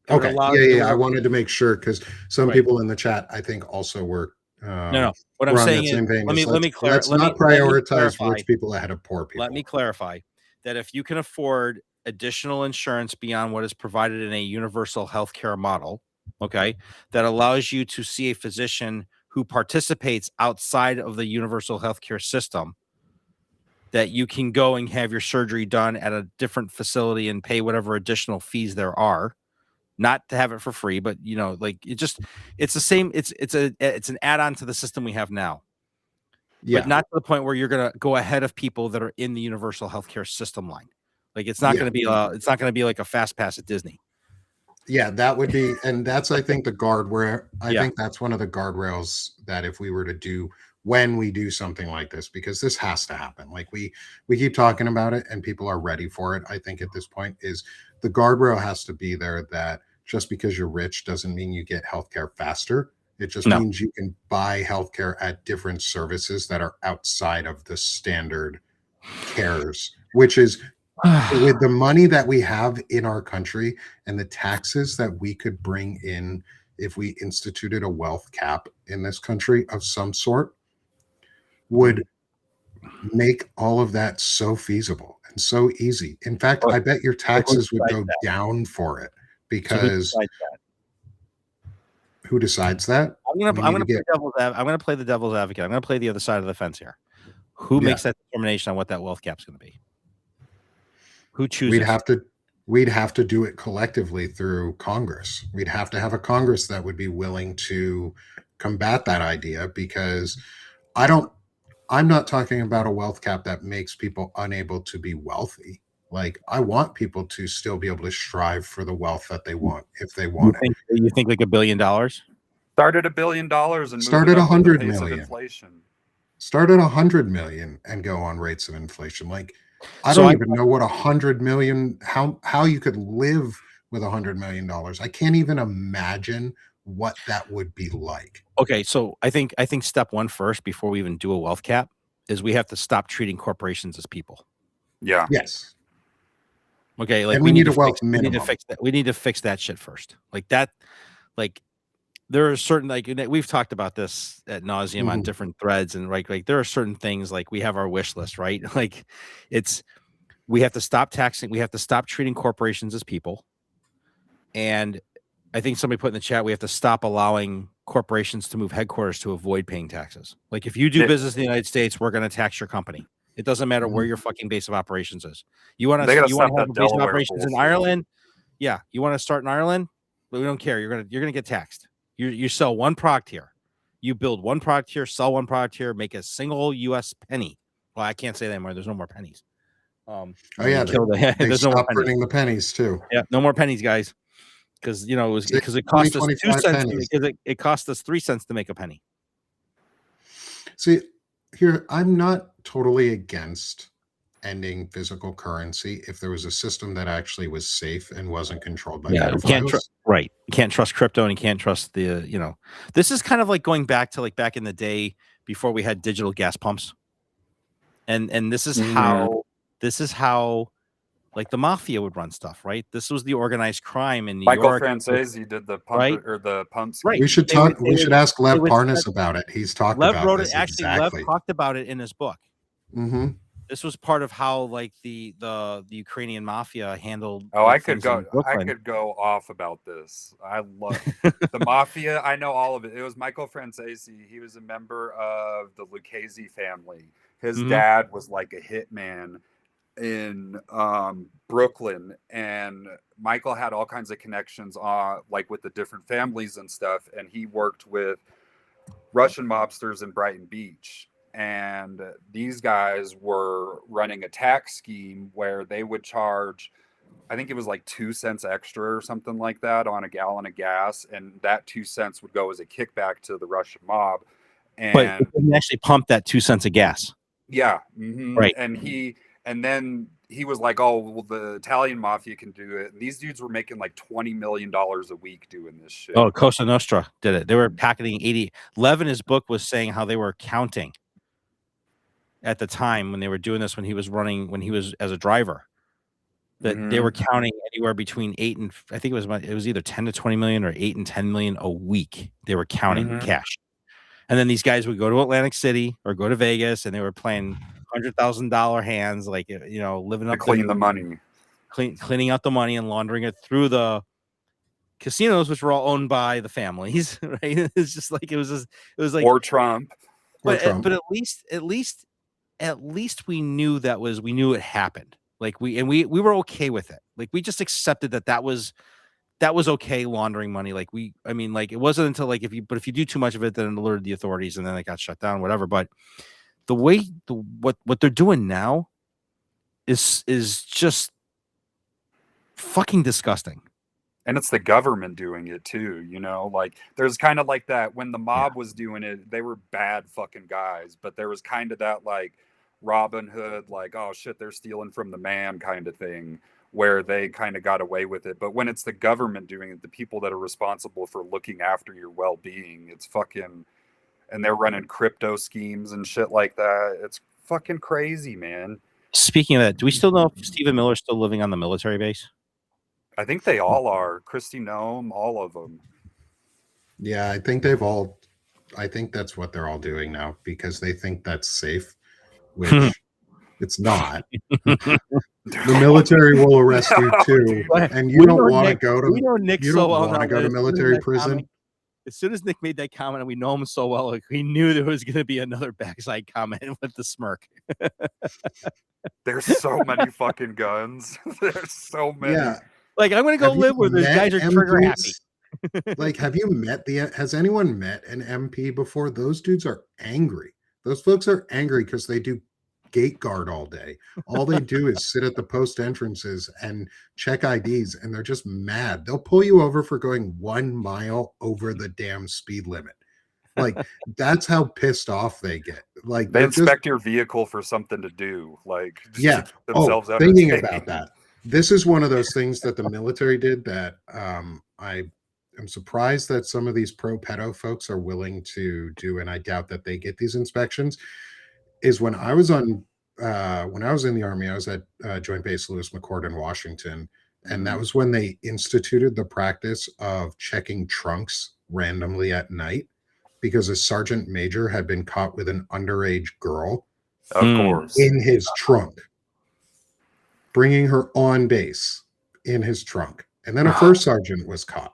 Okay. Yeah. I wanted to make sure because some people in the chat, I think, also were. No. What I'm saying is, let me clarify. Let's not prioritize rich people ahead of poor people. Let me clarify that if you can afford additional insurance beyond what is provided in a universal healthcare model, okay, that allows you to see a physician who participates outside of the universal healthcare system, that you can go and have your surgery done at a different facility and pay whatever additional fees there are, not to have it for free, but it's the same. It's an add-on to the system we have now. But not to the point where you're going to go ahead of people that are in the universal healthcare system line. Like it's not going to be like a fast pass at Disney. Yeah, that would be, and that's, I think, the guardrail. I think that's one of the guardrails that if we were to do when we do something like this, because this has to happen. Like we keep talking about it and people are ready for it. I think at this point is the guardrail has to be there that just because you're rich doesn't mean you get healthcare faster. It just means you can buy healthcare at different services that are outside of the standard cares, which is with the money that we have in our country and the taxes that we could bring in if we instituted a wealth cap in this country of some sort would make all of that so feasible and so easy. In fact, I bet your taxes would go down for it So who because decides that? who decides that? I'm gonna play the devil's advocate. I'm gonna play the other side of the fence here. Who Yeah. makes that determination on what that wealth cap's gonna be? Who chooses? We'd have to do it collectively through Congress. We'd have to have a Congress that would be willing to combat that idea, because I'm not talking about a wealth cap that makes people unable to be wealthy. Like, I want people to still be able to strive for the wealth that they want if they want it. You think like $1 billion? Start at $1 billion and Start move at it up with the 100 pace of million. inflation. Start at 100 million and go on rates of inflation. Like, I So don't I- even know what 100 million, how you could live with $100 million. I can't even imagine what that would be like. Okay, so I think step one first, before we even do a wealth cap, is we have to stop treating corporations as people. Yeah. Yes. Okay, like And we need a to wealth fix, we need to minimum. fix that. We need to fix that shit first. Like that, like there are certain, like we've talked about this at nauseum on Mhm. different threads, and like there are certain things, like we have our wish list, right? Like we have to stop taxing, we have to stop treating corporations as people. And I think somebody put in the chat, we have to stop allowing corporations to move headquarters to avoid paying taxes. Like, if you do business in the United States, we're going to tax your company. It doesn't matter where your fucking base of operations is. You want They to gotta have stop a that base of Delaware operations in bullshit. Ireland? Yeah, you want to start in Ireland? But we don't care. You're gonna get taxed. You sell one product here, you build one product here, sell one product here, make a single U.S. penny. Well, I can't say that anymore. There's no more pennies. Oh yeah, there's no more stopped pennies. printing the pennies too. Yeah, no more pennies, guys. Because it was Six, because it cost us 20, 2 cents pennies. because it cost us 3 cents to make a penny. See, here, I'm not totally against ending physical currency if there was a system that actually was safe and wasn't controlled by pedophiles. Right. You can't trust crypto, and you can't trust the, this is kind of like going back to like back in the day before we had digital gas pumps. And this is how like the mafia would run stuff, right? This was the organized crime in New York. Michael Francesi did the pump, right? or the pump scheme. Right. We should talk. We should ask Lev Parnas about it. He's talked Lev about wrote this it. Actually, exactly. Lev talked about it in his book. Mm-hmm. This was part of how like the Ukrainian mafia handled. Oh, like, I could go off about this. I love the mafia. I know all of it. It was Michael Francesi. He was a member of the Lucchese family. His dad was like a hitman in Brooklyn, and Michael had all kinds of connections like with the different families and stuff, and he worked with Russian mobsters in Brighton Beach. And these guys were running a tax scheme where they would charge, I think it was like 2 cents extra or something like that on a gallon of gas, and that 2 cents would go as a kickback to the Russian mob. And but they actually pumped that 2 cents of gas. Yeah, right. And then he was like, "Oh, well, the Italian mafia can do it." And these dudes were making like $20 million a week doing this shit. Oh, Cosa Nostra did it. They were packeting 80. Lev in his book was saying how they were counting at the time when they were doing this, when he was as a driver, that they were counting anywhere between 8 and I think it was either 10 to 20 million or 8 and 10 million a week. They were counting cash. And then these guys would go to Atlantic City or go to Vegas, and they were playing $100,000 hands, like, living up, clean the money, cleaning out the money and laundering it through the casinos, which were all owned by the families. Right? It's just like it was like or Trump, but at least we knew we knew it happened. Like we were okay with it. Like we just accepted that was okay, laundering money. Like it wasn't until like if you do too much of it, then it alerted the authorities, and then it got shut down, whatever. But the way what they're doing now is just fucking disgusting. And it's the government doing it too, like there's kind of like that when the mob was doing it, they were bad fucking guys, but there was kind of that like Robin Hood, like, oh shit, they're stealing from the man kind of thing, where they kind of got away with it. But when it's the government doing it, the people that are responsible for looking after your well-being, it's fucking, and they're running crypto schemes and shit like that. It's fucking crazy, man. Speaking of that, do we still know if Stephen Miller's still living on the military base? I think they all are. Christy Nome, all of them. Yeah, I think that's what they're all doing now, because they think that's safe. which it's not. The military will arrest you too, and you don't want to go to. We know Nick You so don't well want to now go that to as soon as military that prison. comment- As soon as Nick made that comment, and we know him so well, like, we knew there was going to be another backside comment with the smirk. There's so many fucking guns. There's so many. Yeah, Like, I'm going to go Have you live where those met guys are trigger happy. MPs? Like, have you met has anyone met an MP before? Those dudes are angry. Those folks are angry because they do gate guard all day. All they do is sit at the post entrances and check IDs, and they're just mad. They'll pull you over for going 1 mile over the damn speed limit. Like, that's how pissed off they get. Like, They they're just inspect your vehicle for something to do, like just yeah. to keep themselves Thinking entertained. about that. This is one of those things that the military did that I am surprised that some of these pro pedo folks are willing to do, and I doubt that they get these inspections. Is when I was in the Army, I was at Joint Base Lewis McChord in Washington, and that was when they instituted the practice of checking trunks randomly at night because a sergeant major had been caught with an underage girl Of course. in his trunk, bringing her on base in his trunk. And then a first sergeant was caught.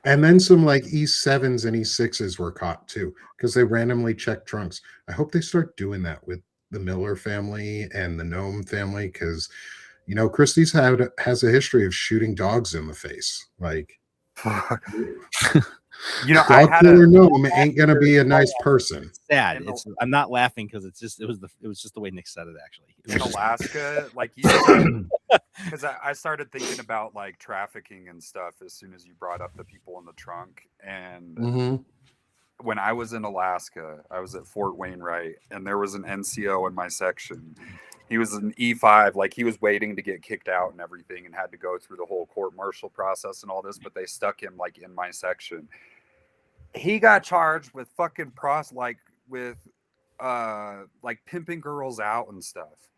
And then some like E7s and E6s were caught too, because they randomly checked trunks. I hope they start doing that with the Miller family and the Gnome family, because, you know, Christie's has a history of shooting dogs in the face. Like, You know, I dog had killer a Gnome ain't gonna be a nice person. Sad. In the- I'm not laughing because it was just the way Nick said it. Actually, in Alaska, like you, because I started thinking about like trafficking and stuff as soon as you brought up the people in the trunk. And Mhm. when I was in Alaska, I was at Fort Wainwright, and there was an NCO in my section. He was an E5, like he was waiting to get kicked out and everything, and had to go through the whole court-martial process and all this, but they stuck him like in my section. He got charged with fucking like pimping girls out and stuff.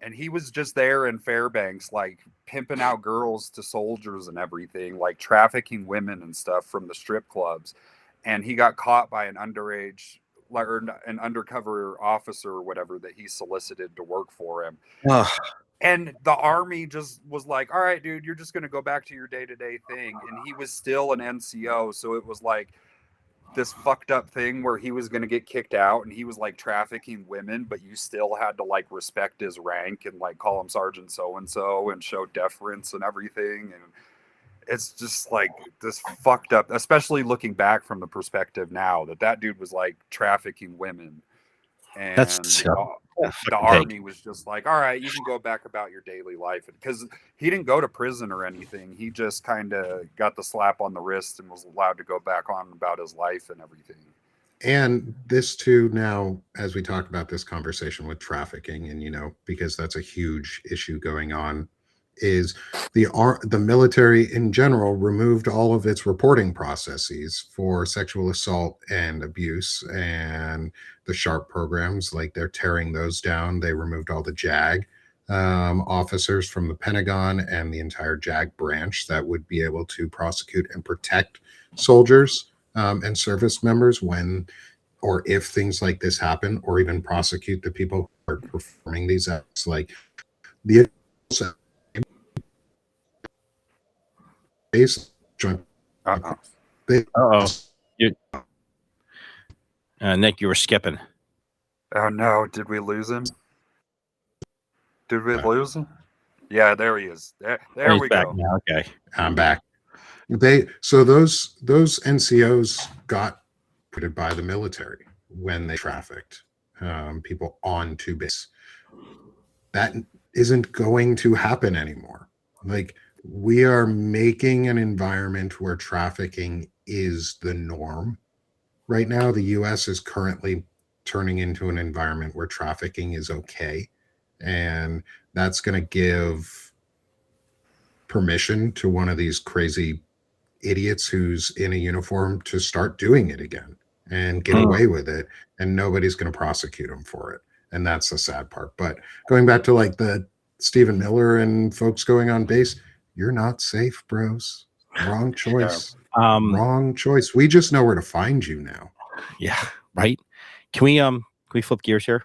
And he was just there in Fairbanks, like pimping out girls to soldiers and everything, like trafficking women and stuff from the strip clubs. And he got caught by an underage, like, or an undercover officer or whatever that he solicited to work for him. And the Army just was like, all right, dude, you're just going to go back to your day-to-day thing. And he was still an NCO. So it was like this fucked up thing where he was going to get kicked out, and he was like trafficking women, but you still had to like respect his rank and like call him Sergeant so-and-so and show deference and everything. And it's just like this fucked up, especially looking back from the perspective now that dude was like trafficking women. And the Army was just like, all right, you can go back about your daily life, because he didn't go to prison or anything. He just kind of got the slap on the wrist and was allowed to go back on about his life and everything. And this too, now, as we talk about this conversation with trafficking, and, you know, because that's a huge issue going on, is the military in general removed all of its reporting processes for sexual assault and abuse, and the SHARP programs, like they're tearing those down. They removed all the JAG officers from the Pentagon and the entire JAG branch that would be able to prosecute and protect soldiers and service members when or if things like this happen, or even prosecute the people who are performing these acts. Like the base joint. Nick, you were skipping. Oh no, did we lose him? Did we lose him? Yeah, there he is. There He's we back go. now. Okay, I'm back. So those NCOs got put by the military when they trafficked people onto base. That isn't going to happen anymore. Like, we are making an environment where trafficking is the norm. Right now, the US is currently turning into an environment where trafficking is okay. And that's going to give permission to one of these crazy idiots who's in a uniform to start doing it again and get away with it. And nobody's going to prosecute him for it. And that's the sad part. But going back to like the Stephen Miller and folks going on base, you're not safe, bros. Wrong choice. Wrong choice. We just know where to find you now. Yeah, right. Can we we flip gears here?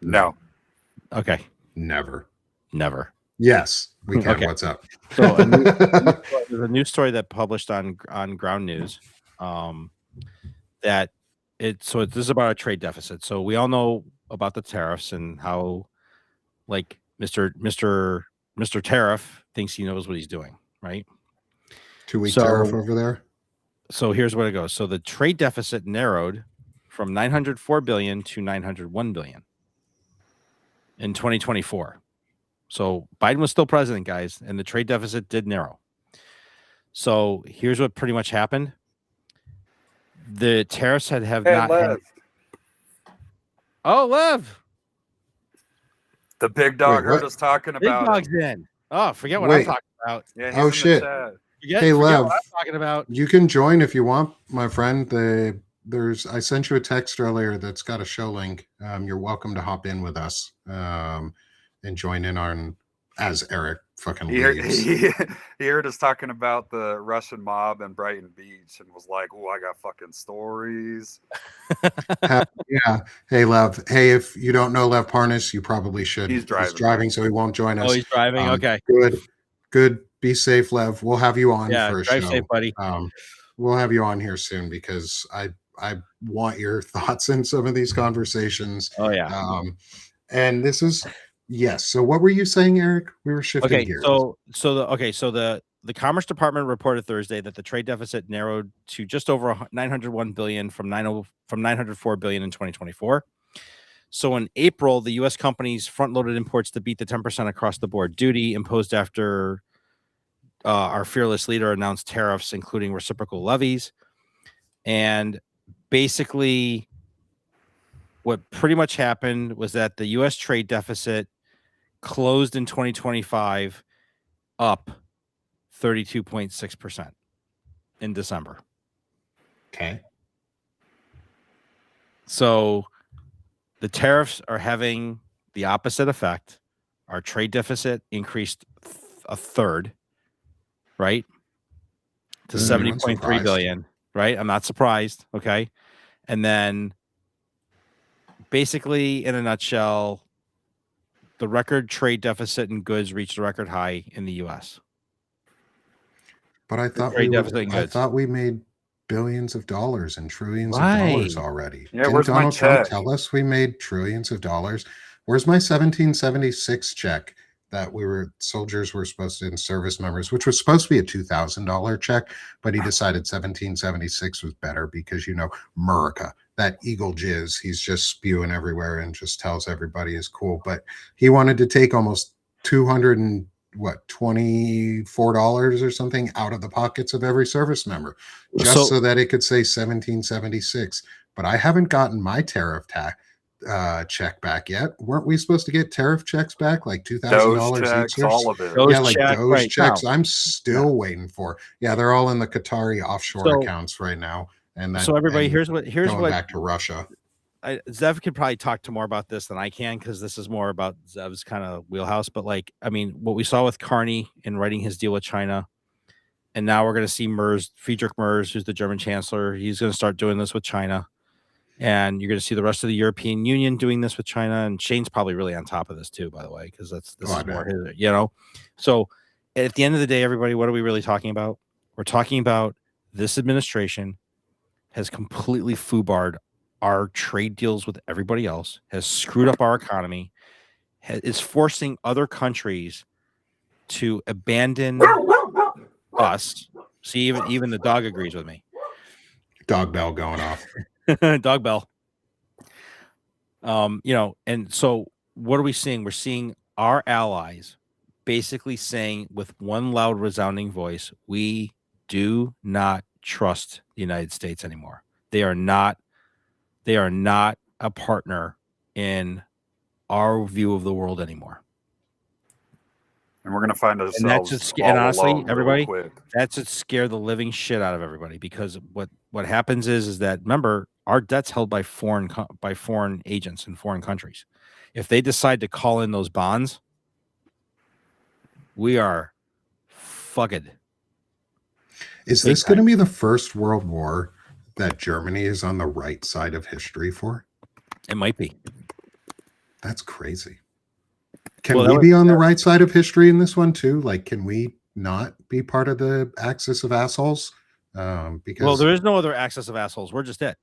No. Okay, Never. never. Yes, we can. Okay. What's up? So there's a news story that published on Ground News, that this is about a trade deficit. So we all know about the tariffs and how, like, Mr. Tariff thinks he knows what he's doing, right? 2-week So- tariff over there. So here's what it goes. So the trade deficit narrowed from 904 billion to 901 billion in 2024. So Biden was still president, guys, and the trade deficit did narrow. So here's what pretty much happened. The tariffs have not had. Oh, Lev. The big dog Wait, heard what? us talking Big about dog's it. in. Oh, forget what I'm Wait. talking about. Yeah, he's Oh, in the shit. chat. Forget Hey, what Lev. I'm talking about. You can join if you want, my friend. I sent you a text earlier that's got a show link. You're welcome to hop in with us and join in on as Eric fucking leaves. He heard us talking about the Russian mob in Brighton Beach and was like, "Oh, I got fucking stories." Yeah. Hey, Lev. Hey, if you don't know Lev Parnas, you probably should. He's driving. So he won't join us. Oh, he's driving. Okay. Good. Be safe, Lev. We'll have you on Yeah, for a drive show. safe, buddy. We'll have you on here soon because I want your thoughts in some of these conversations. Oh yeah. And this is yes. So what were you saying, Eric? We were shifting Okay. gears. So the Commerce Department reported Thursday that the trade deficit narrowed to just over 901 billion from 904 billion in 2024. So in April, the U.S. companies front-loaded imports to beat the 10% across-the-board duty imposed after our fearless leader announced tariffs, including reciprocal levies. And basically, what pretty much happened was that the U.S. trade deficit closed in 2025 up 32.6% in December. Okay. So the tariffs are having the opposite effect. Our trade deficit increased a third, right? To 70.3 billion, right? I'm not surprised. Okay. And then basically, in a nutshell, the record trade deficit in goods reached a record high in the U.S. But I thought we made billions of dollars and trillions of dollars already. Yeah, Didn't where's my Donald Trump check? tell us we made trillions of dollars? Where's my 1776 check that soldiers were supposed to, and service members, which was supposed to be a $2,000 check, but he decided 1776 was better because, America, that eagle jizz, he's just spewing everywhere and just tells everybody is cool. But he wanted to take almost $24 or something out of the pockets of every service member just so that it could say 1776. But I haven't gotten my tariff check back yet. Weren't we supposed to get tariff checks back like $2,000 each? All of it. Those checks. Now. I'm still waiting for. Yeah, they're all in the Qatari offshore accounts right now. And so everybody, here's going back to Russia. Zev could probably talk to more about this than I can because this is more about Zev's kind of wheelhouse. But what we saw with Carney in writing his deal with China, and now we're going to see Friedrich Merz, who's the German chancellor, he's going to start doing this with China, and you're going to see the rest of the European Union doing this with China. And Shane's probably really on top of this too, by the way, because this is more his, So at the end of the day, everybody, what are we really talking about? We're talking about this administration has completely foobarred our trade deals with everybody else, has screwed up our economy, is forcing other countries to abandon us. See, even the dog agrees with me. Dog bell going off. Dog bell. And so what are we seeing? We're seeing our allies basically saying with one loud, resounding voice, we do not trust the United States anymore. They are not a partner in our view of the world anymore. And we're going to find ourselves. And honestly, everybody, that should scare the living shit out of everybody, because what happens is that, remember, our debt's held by foreign agents in foreign countries. If they decide to call in those bonds, we are fucked. Is this going to be the first world war that Germany is on the right side of history for? It might be. That's crazy. Can Well, we that be was- on the right side of history in this one too? Like, can we not be part of the axis of assholes? Because Well, there is no other axis of assholes. We're just it.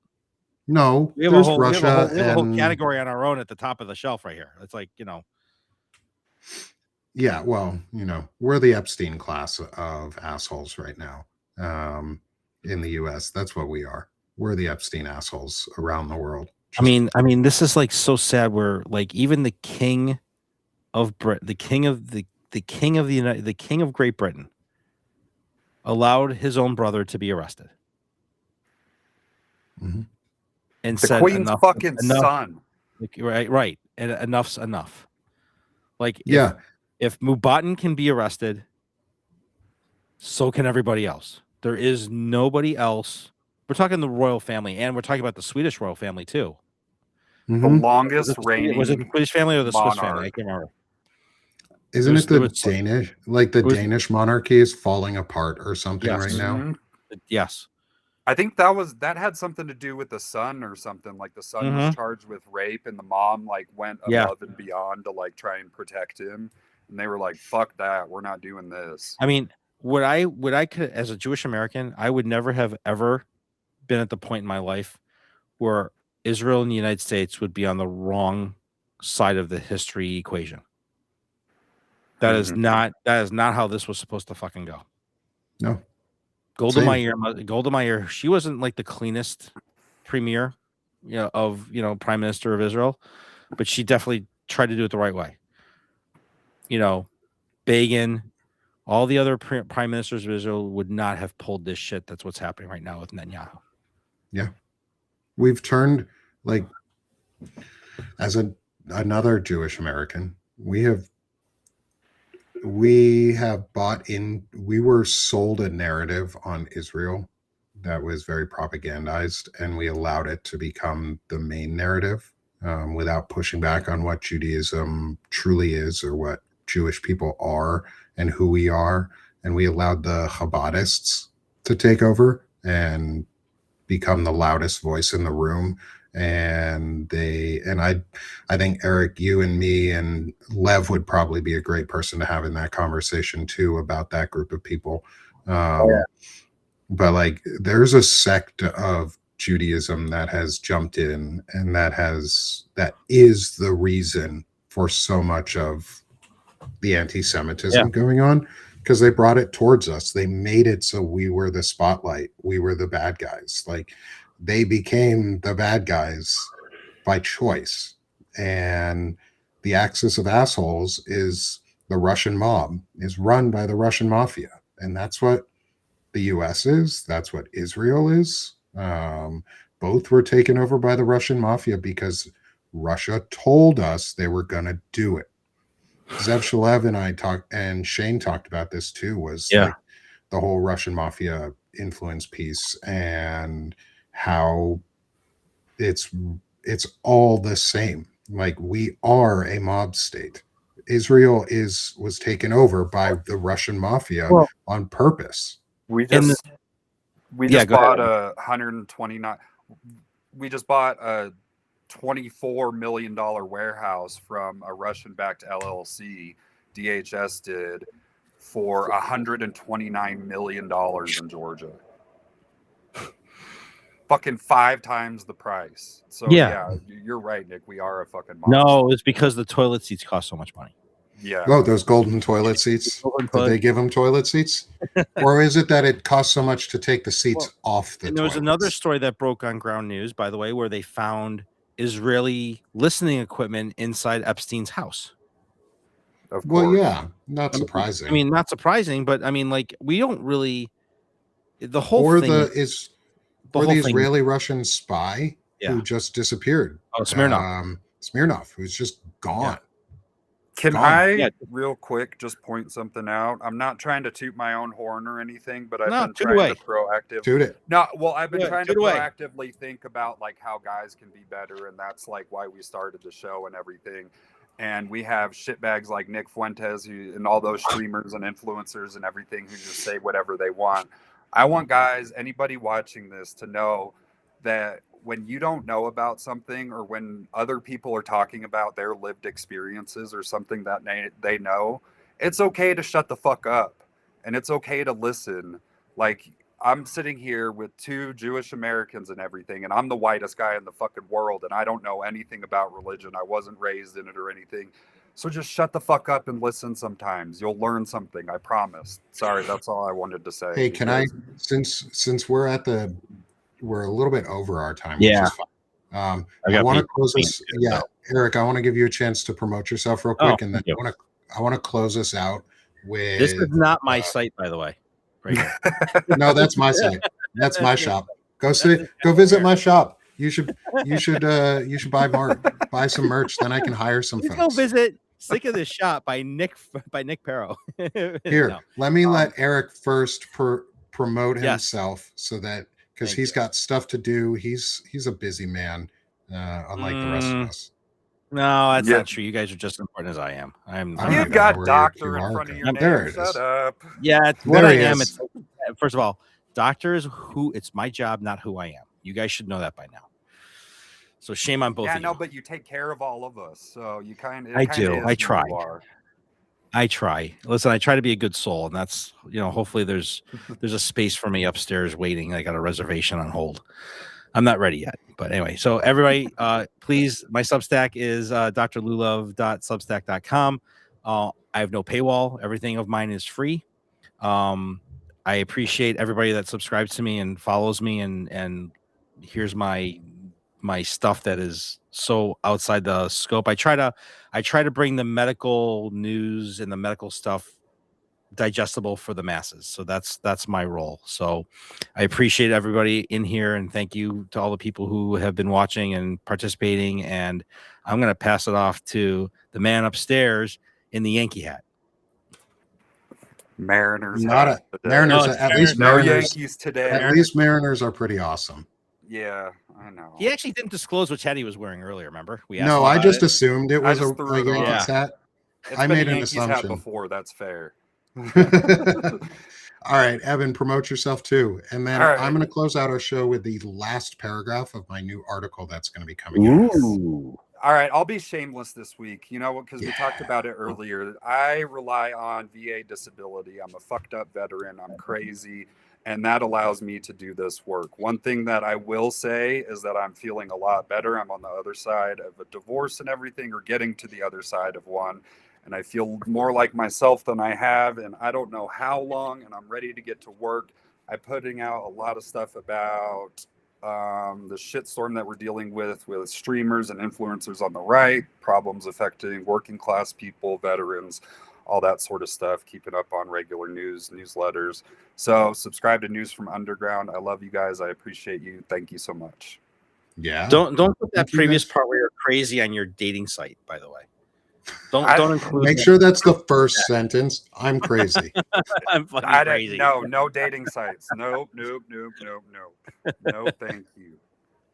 no, We have there's a whole, Russia we have a whole and category on our own at the top of the shelf right here. It's like, yeah, well, we're the Epstein class of assholes right now. In the US, that's what we are. We're the Epstein assholes around the world. I mean, this is like so sad. Where like even the king of the king of the king of the king of Great Britain allowed his own brother to be arrested. Mhm. And The said Queen's enough, fucking son. Like, right, and enough's enough. Like, Yeah, if Moubatten can be arrested, so can everybody else. There is nobody else. We're talking the royal family, and we're talking about the Swedish royal family too. The mhm. longest reigning Was it the Swedish family or the Swiss family? I monarch. can't remember. Isn't it there the was- Danish? Like the it was- Danish monarchy is falling apart or something Yes. right now. Mhm. Yes. I think that had something to do with the son or something. Like the son was charged with rape, and the mom like went Yeah. above and beyond to like try and protect him. And they were like, "Fuck that, we're not doing this." I mean, would I could, as a Jewish American, I would never have ever been at the point in my life where Israel and the United States would be on the wrong side of the history equation. That is not how this was supposed to fucking go. No. Golda Same. Meir, she wasn't like the cleanest premier, prime minister of Israel, but she definitely tried to do it the right way. Begin, all the other prime ministers of Israel would not have pulled this shit. That's what's happening right now with Netanyahu. Yeah. We've turned, like, as another Jewish American, we have bought in. We were sold a narrative on Israel that was very propagandized, and we allowed it to become the main narrative without pushing back on what Judaism truly is or what Jewish people are and who we are. And we allowed the Chabadists to take over and become the loudest voice in the room. And I think Eric, you and me and Lev would probably be a great person to have in that conversation too, about that group of people. But like, there's a sect of Judaism that has jumped in, and that is the reason for so much of the anti-Semitism going on, because they brought it towards us. They made it so we were the spotlight. We were the bad guys. Like, they became the bad guys by choice. And the axis of assholes is the Russian mob, is run by the Russian mafia. And that's what the US is. That's what Israel is. Both were taken over by the Russian mafia because Russia told us they were going to do it. Zev Shalev and Shane talked about this too, was like the whole Russian mafia influence piece, and how it's all the same. Like, we are a mob state. Israel was taken over by the Russian mafia on purpose. We And just go bought ahead. a 129. We just bought a $24 million warehouse from a Russian-backed LLC. DHS did for $129 million in Georgia. Fucking 5 times the price. So yeah, you're right, Nick. We are a fucking monster. No, it's because the toilet seats cost so much money. Yeah. Oh, those golden toilet seats. Did they give them toilet seats? Or is it that it costs so much to take the seats off the And there was toilets? another story that broke on Ground News, by the way, where they found Israeli listening equipment inside Epstein's house. Of Well, course. yeah, not surprising. I mean, not surprising, but I mean, like, we don't really. The whole or thing. the Israeli Russian spy who just disappeared. Oh, Smirnov. Smirnov, who's just gone. Can I real quick just point something out? I'm not trying to toot my own horn or anything, but I've been trying to proactively. Toot it. No, well, I've been trying to proactively think about like how guys can be better, and that's like why we started the show and everything. And we have shitbags like Nick Fuentes and all those streamers and influencers and everything who just say whatever they want. I want guys, anybody watching this, to know that when you don't know about something, or when other people are talking about their lived experiences or something that they know, it's okay to shut the fuck up, and it's okay to listen. Like, I'm sitting here with 2 Jewish Americans and everything, and I'm the whitest guy in the fucking world, and I don't know anything about religion. I wasn't raised in it or anything. So just shut the fuck up and listen sometimes. You'll learn something, I promise. Sorry, that's all I wanted to say. Hey, can I, since we're a little bit over our time, Yeah. which is fine. I I got want to people close between this. too, Yeah, so. Eric, I want to give you a chance to promote yourself real quick, and then thank you. I want to close us out with. This is not my site, by the way. Right here. No, that's my site. That's my shop. Go visit my shop. You should buy some merch. Then I can hire some Please folks. go visit Sick of This Shop by Nick Paro. Here, No. let me let Eric first promote Yes. himself, so that because Thank he's you. got stuff to do. He's a busy man, unlike the rest of us. No, that's Yeah. not true. You guys are just as important as I am. I'm I You don't know got where doctor you in are, front of okay. your name. There it Shut is. up. Yeah, it's what There I he am. is. It's first of all, doctor is it's my job, not who I am. You guys should know that by now. So shame on both Yeah, of no, you. but you take care of all of us, so you kind of. I do. I try. Are. I try. Listen, I try to be a good soul, and that's, hopefully there's a space for me upstairs waiting. I got a reservation on hold. I'm not ready yet, but anyway. So everybody, please, my Substack is drlullove.substack.com. I have no paywall. Everything of mine is free. I appreciate everybody that subscribes to me and follows me, and here's my stuff that is so outside the scope. I try to bring the medical news and the medical stuff digestible for the masses. So that's my role. So I appreciate everybody in here, and thank you to all the people who have been watching and participating. And I'm going to pass it off to the man upstairs in the Yankee hat. Mariners. Mariners. No, At least no Mariners. Yankees today. At least Mariners are pretty awesome. Yeah, I know. He actually didn't disclose which hat he was wearing earlier. Remember? We asked No, him I about just it. assumed it was just threw a it on. Yankees hat. It's I been made a an Yankees hat assumption. before. That's fair. All right, Evan, promote yourself too. And then All right. I'm going to close out our show with the last paragraph of my new article that's going to be coming out. Ooh. All right, I'll be shameless this week. Because we Yeah. talked about it earlier. I rely on VA disability. I'm a fucked up veteran. I'm crazy. And that allows me to do this work. One thing that I will say is that I'm feeling a lot better. I'm on the other side of a divorce and everything, or getting to the other side of one. And I feel more like myself than I have. And I don't know how long. And I'm ready to get to work. I'm putting out a lot of stuff about the shitstorm that we're dealing with streamers and influencers on the right, problems affecting working class people, veterans, all that sort of stuff, keeping up on regular newsletters. So subscribe to News from Underground. I love you guys. I appreciate you. Thank you so much. Yeah. Don't put that Thank you, previous guys. part where you're crazy on your dating site, by the way. Don't include Make that. sure that's the first sentence. I'm crazy. I'm fucking crazy. No dating sites. Nope. No, thank you.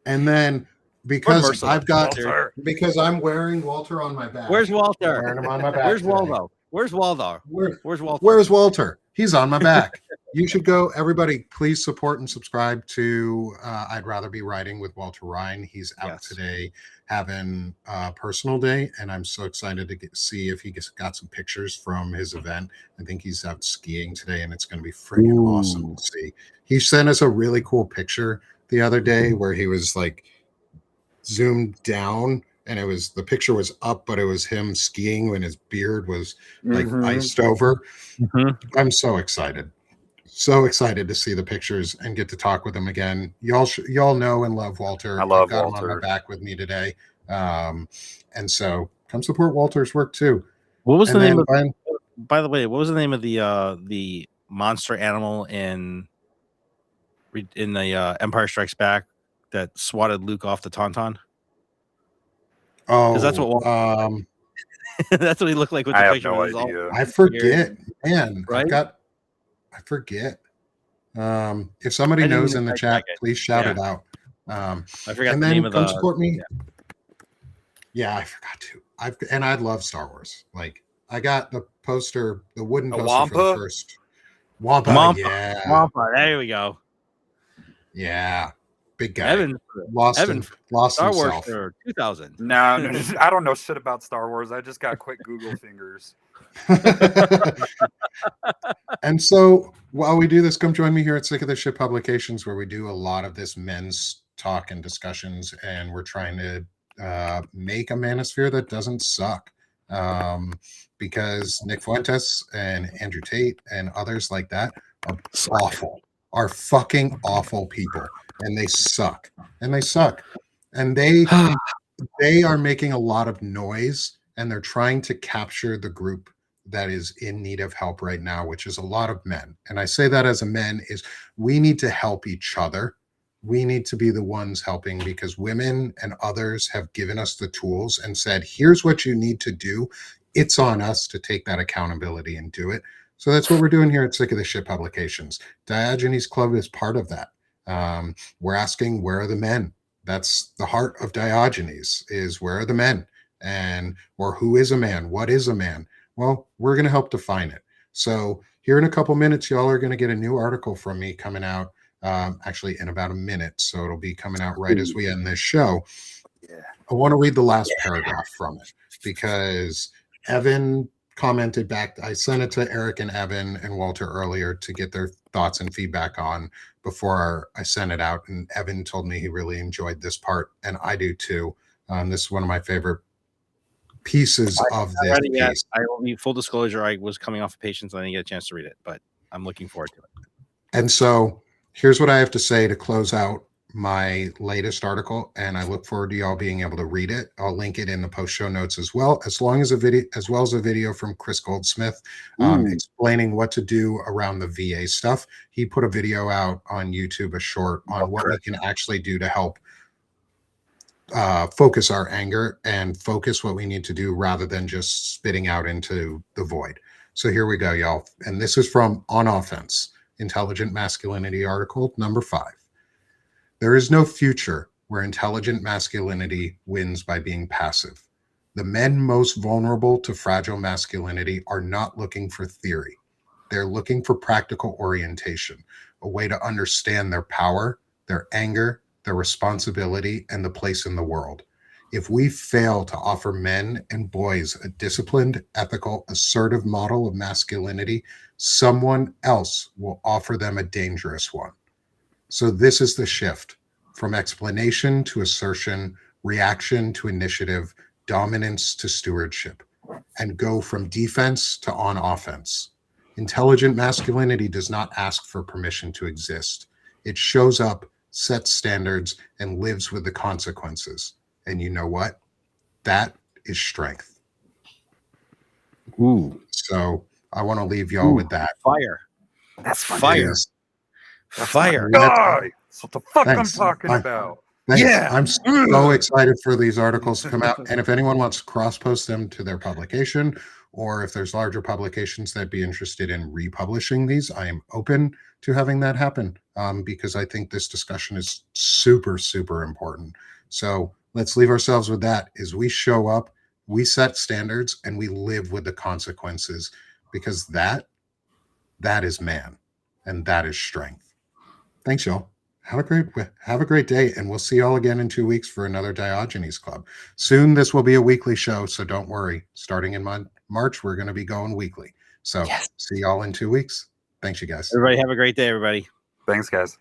And then because Walter. because I'm wearing Walter on my back. Where's I'm Walter? wearing him on my back. Where's today. Waldo? Where's Waldo? Where's Walter? Where's Walter? He's on my back. You should go. Everybody, please support and subscribe to I'd Rather Be Writing with Walter Rhein. He's out today having a personal day, and I'm so excited to see if he got some pictures from his event. I think he's out skiing today, and it's going to be freaking awesome to see. He sent us a really cool picture the other day where he was like zoomed down, and the picture was up, but it was him skiing when his beard was like iced over. I'm so excited to see the pictures and get to talk with him again. Y'all know and love Walter. I love got Walter. him on my back with me today, and so come support Walter's work too. What was the name of? By the way, what was the name of the monster animal in the Empire Strikes Back that swatted Luke off the Tauntaun? Oh, because that's what that's what he looked like with the I picture. have no idea. I forget, man. Right? I forget. If somebody knows in the chat, please shout it out. I forgot and the then name of come support me. Yeah, I forgot to. I love Star Wars. Like I got the poster, the wooden poster for the first Wampa. Yeah, Wampa. There we go. Yeah, big guy. Evan, Lost Star Wars himself. for 2000. No, I don't know shit about Star Wars. I just got quick Google fingers. And so while we do this, come join me here at Sick of the Shit Publications, where we do a lot of this men's talk and discussions, and we're trying to make a manosphere that doesn't suck. Because Nick Fuentes and Andrew Tate and others like that are awful, are fucking awful people, and they suck, and they are making a lot of noise, and they're trying to capture the group that is in need of help right now, which is a lot of men. And I say that as a man is we need to help each other. We need to be the ones helping, because women and others have given us the tools and said, here's what you need to do. It's on us to take that accountability and do it. So that's what we're doing here at Sick of the Shit Publications. Diogenes Club is part of that. We're asking, where are the men? That's the heart of Diogenes, is where are the men? Or who is a man? What is a man? Well, we're going to help define it. So here in a couple minutes, y'all are going to get a new article from me coming out, actually in about a minute. So it'll be coming out right as we end this show. Yeah. I want to read the last paragraph from it, because Evan commented back. I sent it to Eric and Evan and Walter earlier to get their thoughts and feedback on before I sent it out. And Evan told me he really enjoyed this part, and I do too. This is one of my favorite pieces of this piece. Full disclosure, I was coming off of patients and I didn't get a chance to read it, but I'm looking forward to it. And so here's what I have to say to close out my latest article, and I look forward to y'all being able to read it. I'll link it in the post show notes as well, as well as a video from Chris Goldsmith explaining what to do around the VA stuff. He put a video out on YouTube, a short on what we can actually do to help focus our anger and focus what we need to do rather than just spitting out into the void. So here we go, y'all. And this is from On Offense, Intelligent Masculinity article number 5. There is no future where intelligent masculinity wins by being passive. The men most vulnerable to fragile masculinity are not looking for theory. They're looking for practical orientation, a way to understand their power, their anger, their responsibility, and the place in the world. If we fail to offer men and boys a disciplined, ethical, assertive model of masculinity, someone else will offer them a dangerous one. So this is the shift from explanation to assertion, reaction to initiative, dominance to stewardship, and go from defense to on offense. Intelligent masculinity does not ask for permission to exist. It shows up, sets standards, and lives with the consequences. And you know what? That is strength. Ooh. So I want to leave y'all with that. Fire. That's fire. Fire. That's what the fuck Thanks. I'm talking about. Thanks. Yeah. I'm so excited for these articles to come out. And if anyone wants to cross-post them to their publication, or if there's larger publications that'd be interested in republishing these, I am open to having that happen, because I think this discussion is super, super important. So let's leave ourselves with that. Is we show up, we set standards, and we live with the consequences, because that is man, and that is strength. Thanks, y'all. Have a great day, and we'll see y'all again in 2 weeks for another Diogenes Club. Soon, this will be a weekly show, so don't worry. Starting in March, we're going to be going weekly. So see y'all in 2 weeks. Thanks, you guys. Everybody have a great day, everybody. Thanks, guys.